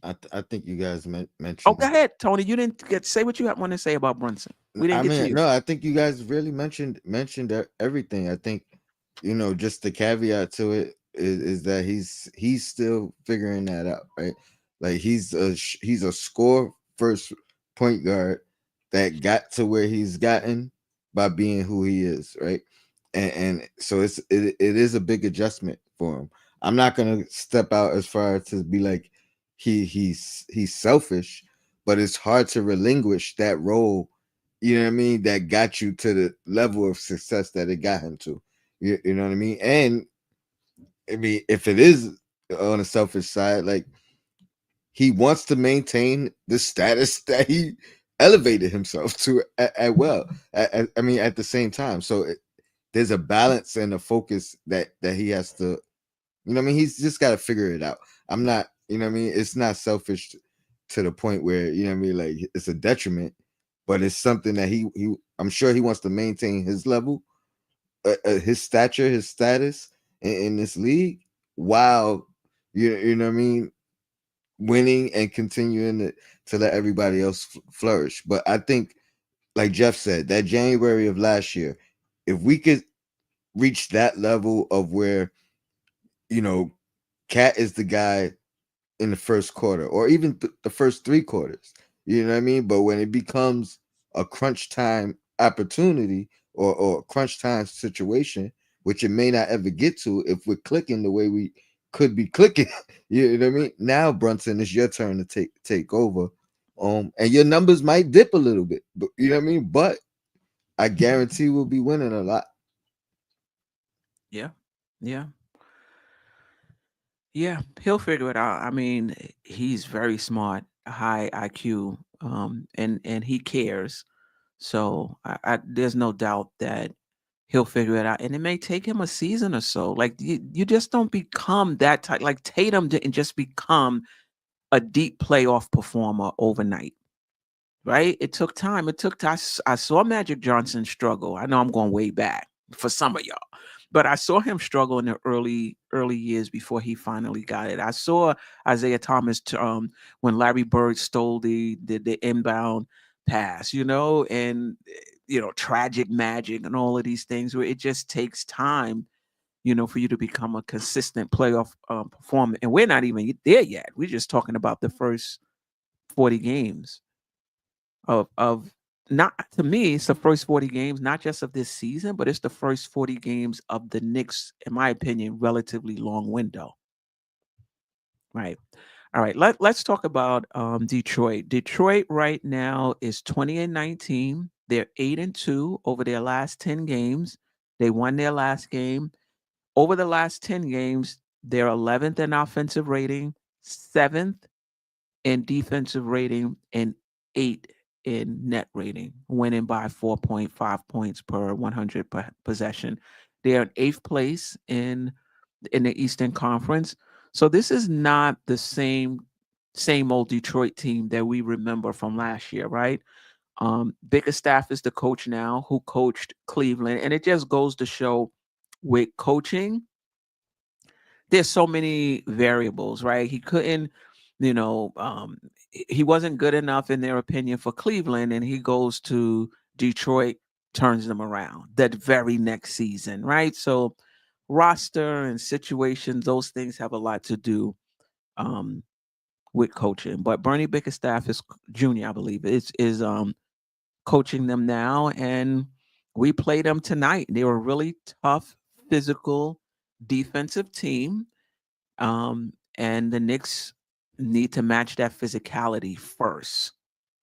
I think you guys Oh, mentioned. go ahead, Tony. You didn't say what you want to say about Brunson. We didn't get to you. No, I think you guys really mentioned everything. I think, just the caveat to it is that he's still figuring that out, right? Like he's a score first point guard that got to where he's gotten by being who he is, right? And so it is a big adjustment for him. I'm not gonna step out as far as to be like he's selfish, but it's hard to relinquish that role, you know what I mean, that got you to the level of success that it got him to. You know what I mean? And I mean, if it is on a selfish side, like he wants to maintain the status that he elevated himself to at the same time. So there's a balance and a focus that he has to, he's just got to figure it out. I'm not, it's not selfish to the point where, like it's a detriment, but it's something that he I'm sure he wants to maintain his level, his stature, his status in this league while, winning and continuing to let everybody else flourish. But I think, like Geoff said, that January of last year, if we could reach that level of where, Cat is the guy in the first quarter or even the first 3 quarters, you know what I mean? But when it becomes a crunch time opportunity or a crunch time situation, which it may not ever get to if we're clicking the way we could be clicking, you know what I mean? Now, Brunson, it's your turn to take over. And your numbers might dip a little bit, but you know what I mean? But I guarantee we'll be winning a lot. Yeah. Yeah. Yeah, he'll figure it out. I mean, he's very smart, high IQ, and he cares. So there's no doubt that he'll figure it out, and it may take him a season or so. Like you just don't become that type. Like Tatum didn't just become a deep playoff performer overnight, right? It took time. It took time. I saw Magic Johnson struggle. I know I'm going way back for some of y'all, but I saw him struggle in the early years before he finally got it. I saw Isaiah Thomas when Larry Bird stole the inbound pass, and tragic magic and all of these things where it just takes time, for you to become a consistent playoff performer. And we're not even there yet. We're just talking about the first 40 games of not, to me, it's the first 40 games, not just of this season, but it's the first 40 games of the Knicks, in my opinion, relatively long window. Right. All right. Let's talk about Detroit. Detroit right now is 20-19. They're 8-2 over their last 10 games. They won their last game. Over the last 10 games, they're 11th in offensive rating, 7th in defensive rating, and 8th in net rating, winning by 4.5 points per 100 possession. They're in 8th place in the Eastern Conference. So this is not the same old Detroit team that we remember from last year, right? Bickerstaff is the coach now, who coached Cleveland, and it just goes to show with coaching, there's so many variables, right? He couldn't you know, he wasn't good enough in their opinion for Cleveland, and he goes to Detroit, turns them around that very next season, right? So roster and situations, those things have a lot to do um, with coaching. But Bernie Bickerstaff is Jr., I believe, is coaching them now, and we played them tonight. They were a really tough, physical, defensive team, and the Knicks need to match that physicality first.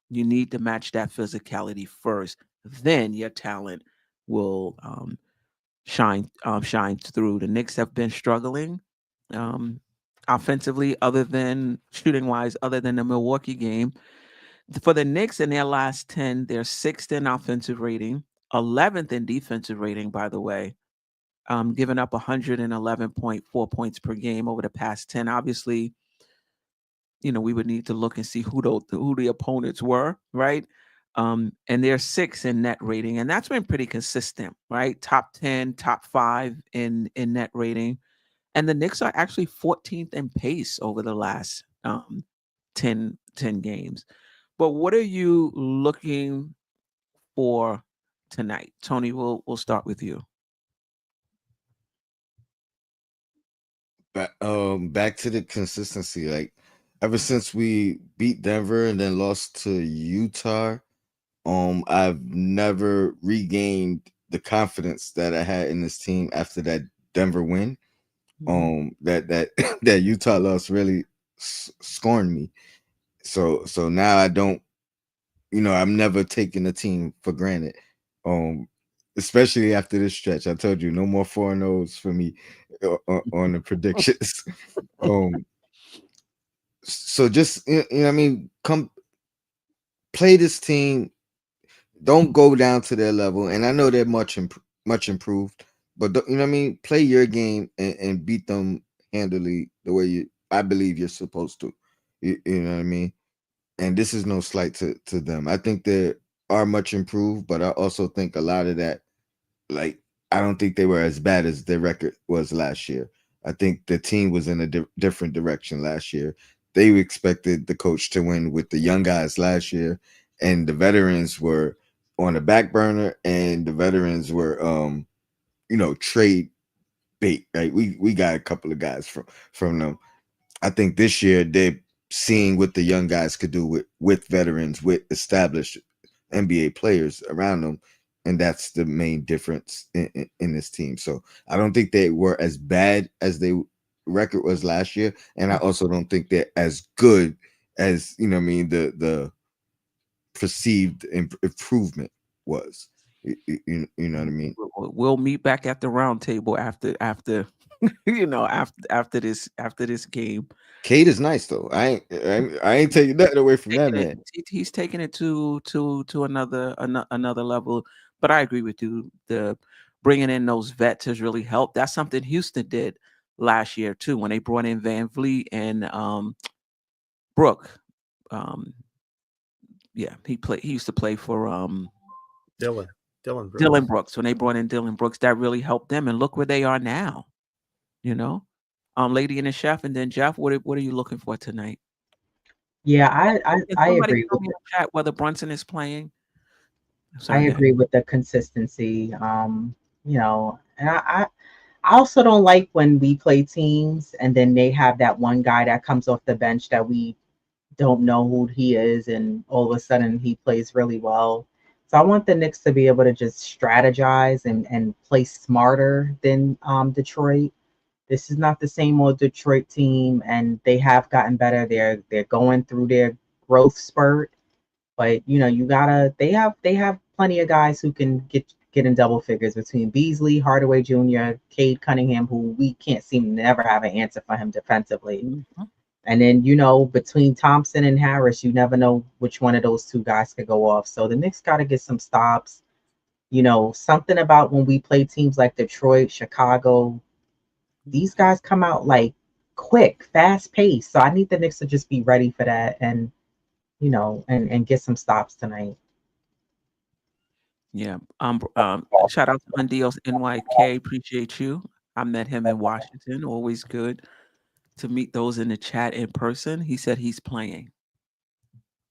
You need to match that physicality first. Then your talent will shine through. The Knicks have been struggling um, offensively, other than shooting wise, other than the Milwaukee game. For the Knicks in their last 10, they're sixth in offensive rating, 11th in defensive rating, by the way, giving up 111.4 points per game over the past 10. Obviously, we would need to look and see who the opponents were, right? And they're sixth in net rating, and that's been pretty consistent, right? Top 10, top 5 in net rating. And the Knicks are actually 14th in pace over the last 10 games. But what are you looking for tonight? Tony, we'll start with you. Back to the consistency. Like ever since we beat Denver and then lost to Utah, I've never regained the confidence that I had in this team after that Denver win. That that Utah loss really scorned me. So now I don't, I'm never taking the team for granted. Especially after this stretch. I told you no more 4-0s for me on the predictions. So just I mean, come play this team. Don't go down to their level, and I know they're much improved, but what I mean, play your game and beat them handily the way I believe you're supposed to. You know what I mean? And this is no slight to them. I think they are much improved, but I also think a lot of that, like, I don't think they were as bad as their record was last year. I think the team was in a different direction last year. They expected the coach to win with the young guys last year, and the veterans were on the back burner, and the veterans were, trade bait. Right? We got a couple of guys from them. I think this year they're seeing what the young guys could do with veterans, with established NBA players around them, and that's the main difference in this team. So I don't think they were as bad as their record was last year, and I also don't think they're as good as the perceived improvement was. You know what I mean? We'll meet back at the round table after after this game. Cade is nice though. I ain't taking nothing away from that man. He's taking it to another level. But I agree with you. The bringing in those vets has really helped. That's something Houston did last year too, when they brought in Van Vliet and Brooke. Yeah, he used to play for Dylan Brooks. When they brought in Dylan Brooks, that really helped them. And look where they are now. Lady and the Chef, and then Geoff. What are you looking for tonight? Yeah, I agree with the chat whether Brunson is playing. I agree with the consistency. And I also don't like when we play teams and then they have that one guy that comes off the bench that we don't know who he is, and all of a sudden he plays really well. So I want the Knicks to be able to just strategize and play smarter than Detroit. This is not the same old Detroit team, and they have gotten better. They're going through their growth spurt, but they have plenty of guys who can get in double figures between Beasley, Hardaway Jr., Cade Cunningham, who we can't seem to never have an answer for him defensively. Mm-hmm. And then, between Thompson and Harris, you never know which one of those two guys could go off. So the Knicks got to get some stops. Something about when we play teams like Detroit, Chicago, these guys come out like quick, fast paced. So I need the Knicks to just be ready for that and get some stops tonight. Yeah. Shout out to Undios NYK. Appreciate you. I met him in Washington. Always good to meet those in the chat in person. He said he's playing.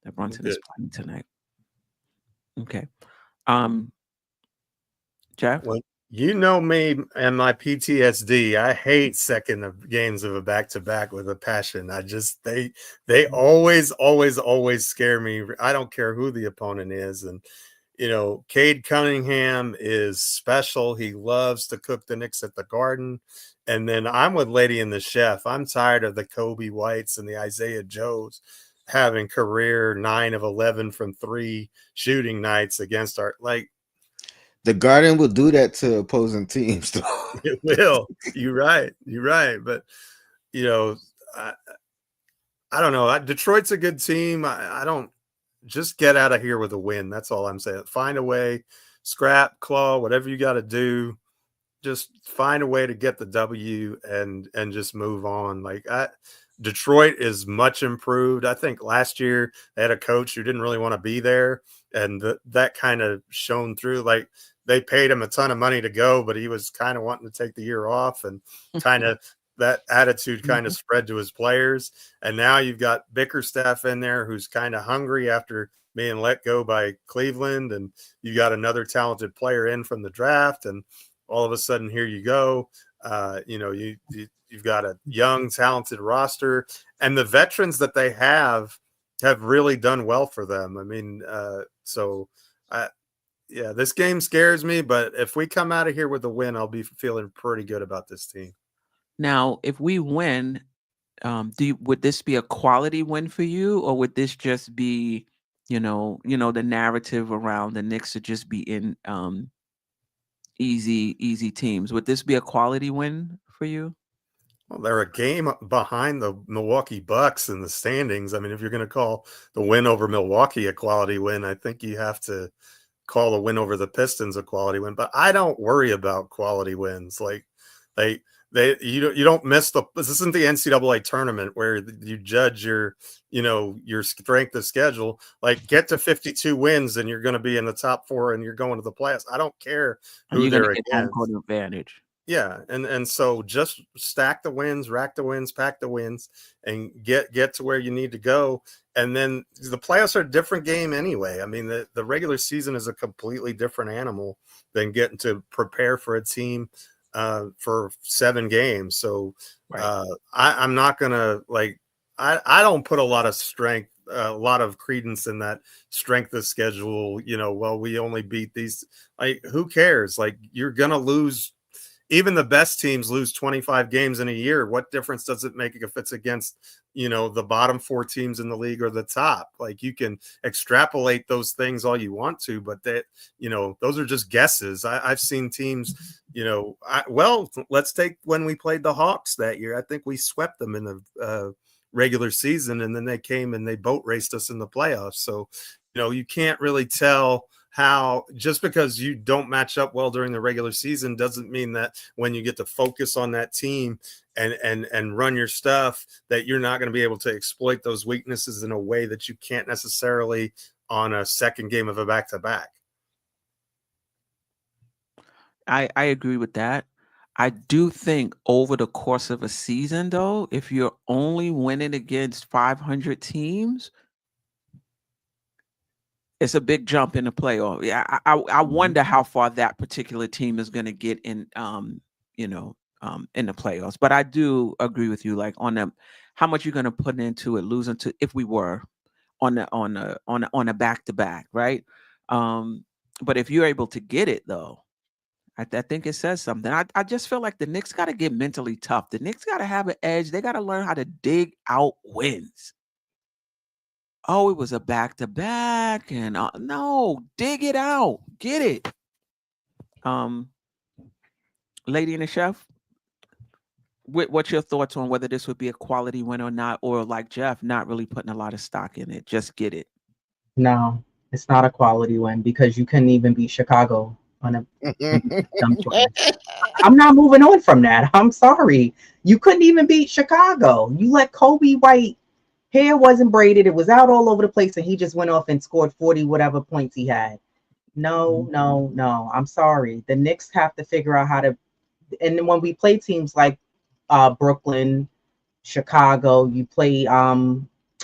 That Brunson is playing tonight. Okay. Geoff? Well, you know me and my PTSD. I hate second games of a back-to-back with a passion. They always scare me. I don't care who the opponent is. And Cade Cunningham is special. He loves to cook the Knicks at the Garden. And then I'm with Lady&TheChef. I'm tired of the Kobe Whites and the Isaiah Joes having career 9 of 11 from 3 shooting nights against our The Garden will do that to opposing teams, though. It will. You're right. But I don't know. Detroit's a good team. I don't just get out of here with a win. That's all I'm saying. Find a way, scrap, claw, whatever you got to do. Just find a way to get the W and just move on. Detroit is much improved. I think last year they had a coach who didn't really want to be there, and that kind of shone through. They paid him a ton of money to go, but he was kind of wanting to take the year off, and kind of that attitude kind of spread to his players. And now you've got Bickerstaff in there who's kind of hungry after being let go by Cleveland, and you got another talented player in from the draft, and all of a sudden here you go. You've got a young, talented roster, and the veterans that they have really done well for them. I mean, this game scares me, but if we come out of here with a win, I'll be feeling pretty good about this team. Now, if we win, would this be a quality win for you, or would this just be, the narrative around the Knicks to just be in easy teams? Would this be a quality win for you? Well, they're a game behind the Milwaukee Bucks in the standings. I mean, if you're going to call the win over Milwaukee a quality win, I think you have to call the win over the Pistons a quality win. But I don't worry about quality wins. You don't miss this isn't the NCAA tournament where you judge your strength of schedule. Get to 52 wins and you're going to be in the top 4 and you're going to the playoffs. I don't care who they're against. Home court advantage. Yeah, and so just stack the wins, rack the wins, pack the wins, and get to where you need to go. And then the playoffs are a different game anyway. I mean, the regular season is a completely different animal than getting to prepare for a team for 7 games. So right. I'm not gonna I don't put a lot of strength, a lot of credence in that strength of schedule. Well, we only beat these. Who cares? You're gonna lose. Even the best teams lose 25 games in a year. What difference does it make if it's against, the bottom 4 teams in the league or the top? You can extrapolate those things all you want to, but those are just guesses. I've seen teams, let's take when we played the Hawks that year. I think we swept them in the regular season, and then they came and they boat raced us in the playoffs. So, you can't really tell how just because you don't match up well during the regular season doesn't mean that when you get to focus on that team and run your stuff that you're not going to be able to exploit those weaknesses in a way that you can't necessarily on a second game of a back-to-back. I agree with that. I do think over the course of a season, though, if you're only winning against 500 teams, it's a big jump in the playoff. Yeah, I wonder how far that particular team is going to get in, in the playoffs. But I do agree with you, on how much you're going to put into it, losing to if we were on a back-to-back, right? But if you're able to get it, though, I think it says something. I just feel like the Knicks got to get mentally tough. The Knicks got to have an edge. They got to learn how to dig out wins. Oh, it was a back-to-back, and no, dig it out, get it. Lady&TheChef, what's your thoughts on whether this would be a quality win or not, or like Geoff, not really putting a lot of stock in it, just get it? No, it's not a quality win because you couldn't even beat Chicago on a dumb choice. I'm not moving on from that. I'm sorry, you couldn't even beat Chicago. You let Kobe White. Hair wasn't braided. It was out all over the place, and he just went off and scored 40 whatever points he had. No. I'm sorry. The Knicks have to figure out how to. And then when we play teams like Brooklyn, Chicago, you play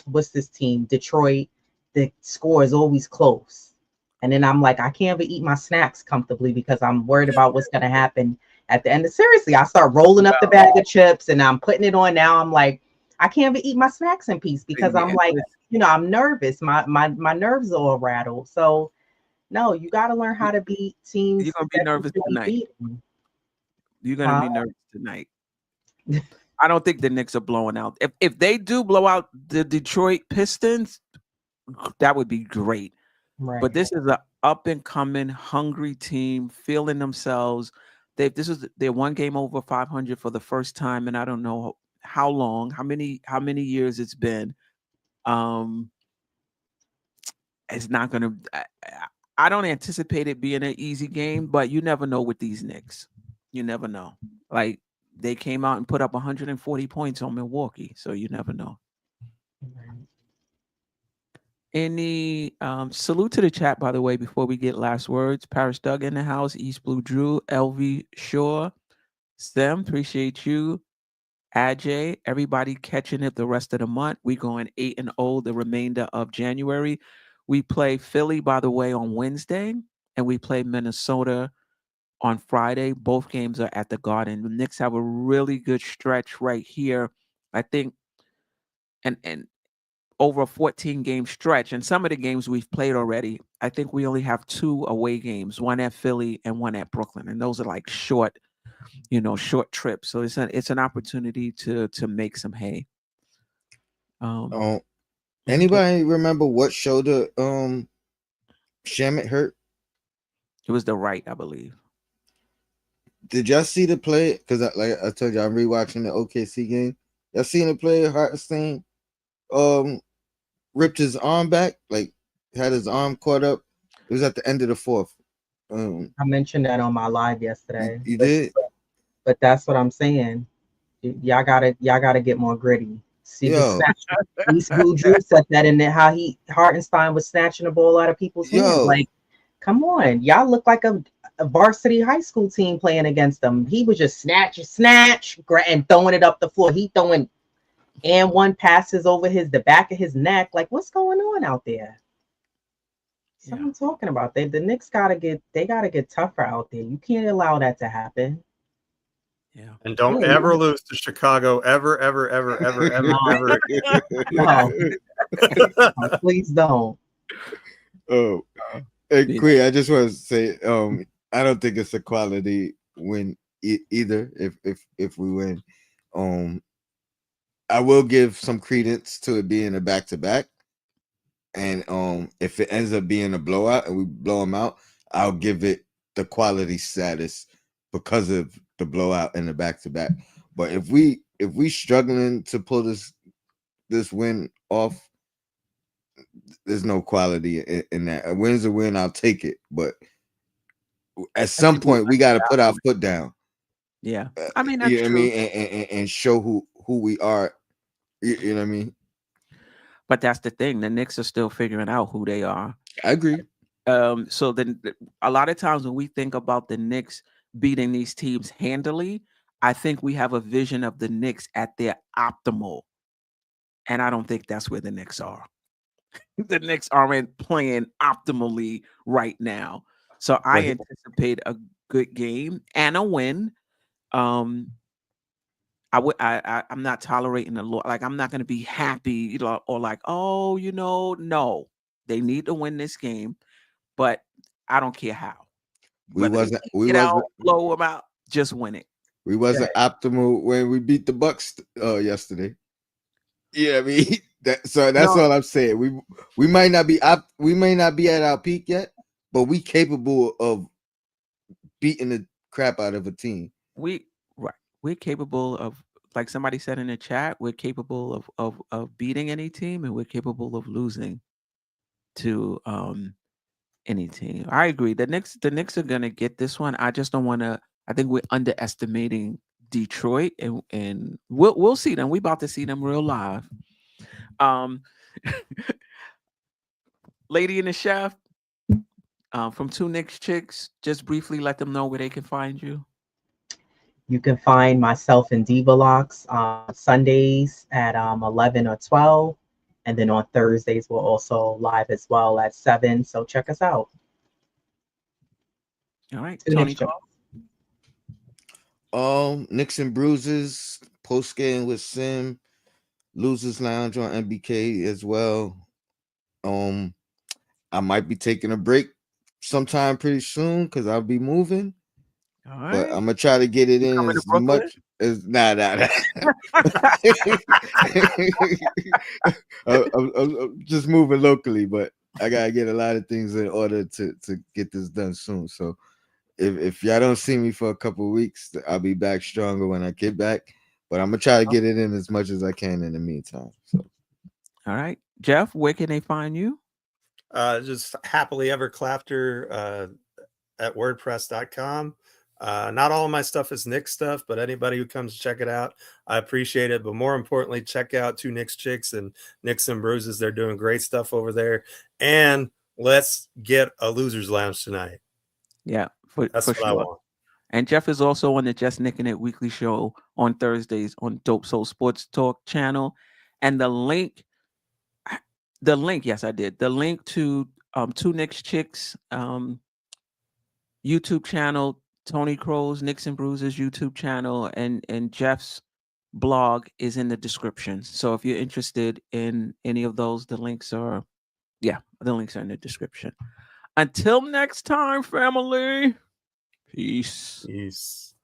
what's this team? Detroit. The score is always close. And then I'm like, I can't even eat my snacks comfortably because I'm worried about what's gonna happen at the end. Seriously, I start rolling up the bag of chips and I'm putting it on now. I'm like, I can't even eat my snacks in peace because I'm like, I'm nervous. My nerves are all rattled. So no, you gotta learn how to beat teams. You're gonna be nervous tonight. You're gonna be nervous tonight. I don't think the Knicks are blowing out. If they do blow out the Detroit Pistons, that would be great. Right. But this is an up and coming, hungry team, feeling themselves. This is their one game over 500 for the first time, and I don't know how long, how many years it's been. It's not gonna. I don't anticipate it being an easy game, but you never know with these Knicks. You never know. Like they came out and put up 140 points on Milwaukee, so you never know. Any salute to the chat, by the way, before we get last words. Paris Doug in the house, East Blue Drew, LV Shore, Stem, appreciate you. Ajay, everybody catching it the rest of the month. We going 8-0 the remainder of January. We play Philly, by the way, on Wednesday, and we play Minnesota on Friday. Both games are at the Garden. The Knicks have a really good stretch right here, I think, and over a 14-game stretch. And some of the games we've played already, I think we only have 2 away games, one at Philly and one at Brooklyn. And those are like short trips. So it's an opportunity to make some hay. Anybody remember what shoulder Shamet hurt? It was the right, I believe. Did y'all see the play? Because like I told you, I'm rewatching the OKC game. Y'all seen the play? Hartenstein ripped his arm back, like had his arm caught up. It was at the end of the fourth. I mentioned that on my live yesterday. You did? But that's what I'm saying. Y'all gotta get more gritty. See the East Blue Drew said that in there, how Hartenstein was snatching the ball out of people's hands. Like, come on, y'all look like a varsity high school team playing against them. He was just snatch, and throwing it up the floor. He throwing and one passes over the back of his neck. Like, what's going on out there? So I'm talking about. The Knicks gotta get tougher out there. You can't allow that to happen. Yeah. And don't ever lose to Chicago ever. No. Please don't. Oh, hey, Queen, I just want to say, I don't think it's a quality win either. If we win, I will give some credence to it being a back-to-back, and if it ends up being a blowout and we blow them out, I'll give it the quality status because of the blowout and the back-to-back. But if we struggling to pull this win off, there's no quality in that. A win's a win, I'll take it. But at some point, we got to put our foot down. Yeah, I mean, that's you know true. What I mean, and show who we are. You know what I mean. But that's the thing. The Knicks are still figuring out who they are. I agree. So then, a lot of times when we think about the Knicks beating these teams handily, I think we have a vision of the Knicks at their optimal, and I don't think that's where the Knicks are. The Knicks aren't playing optimally right now. So I anticipate a good game and a win. I'm not tolerating the Lord. Like, I'm not going to be happy, or like, oh, no, they need to win this game, but I don't care how. We wasn't blow them out, just win it. We wasn't optimal when we beat the Bucks yesterday. Yeah, I mean that's all I'm saying. We might not be at our peak yet, but we capable of beating the crap out of a team. We're capable of, like somebody said in the chat, we're capable of beating any team, and we're capable of losing to any team. I agree. The Knicks are gonna get this one. I just don't want to. I think we're underestimating Detroit, and we'll see them. We about to see them real live. Lady and the Chef, from Two Knicks Chicks, just briefly let them know where they can find you. You can find myself in Diva Locks on Sundays at 11 or 12. And then on Thursdays, we're also live as well at 7. So check us out. All right, To the Tony next show. Crowe. Knicks and Bruises, post game with Sim, Losers Lounge on MBK as well. I might be taking a break sometime pretty soon because I'll be moving. All But right. I'm gonna try to get it in coming to as Brooklyn? much as nah. I'm just moving locally, but I gotta get a lot of things in order to get this done soon. So if y'all don't see me for a couple of weeks, I'll be back stronger when I get back. But I'm gonna try to get it in as much as I can in the meantime. So All right, Geoff, where can they find you? Just happily ever Klafter at WordPress.com. Not all of my stuff is Knicks stuff, but anybody who comes to check it out, I appreciate it. But more importantly, check out Two Knicks Chicks and Knicks and Bruises. They're doing great stuff over there. And let's get a Losers Lounge tonight. Yeah, That's for what I sure. want. And Geoff is also on the Just Nicking It weekly show on Thursdays on Dope Soul Sports Talk channel. And the link, yes, I did. The link to Two Knicks Chicks YouTube channel, Tony Crowe's Knicks and Bruises YouTube channel, and Geoff's blog is in the description. So if you're interested in any of those, the links are in the description. Until next time, family. Peace. Peace.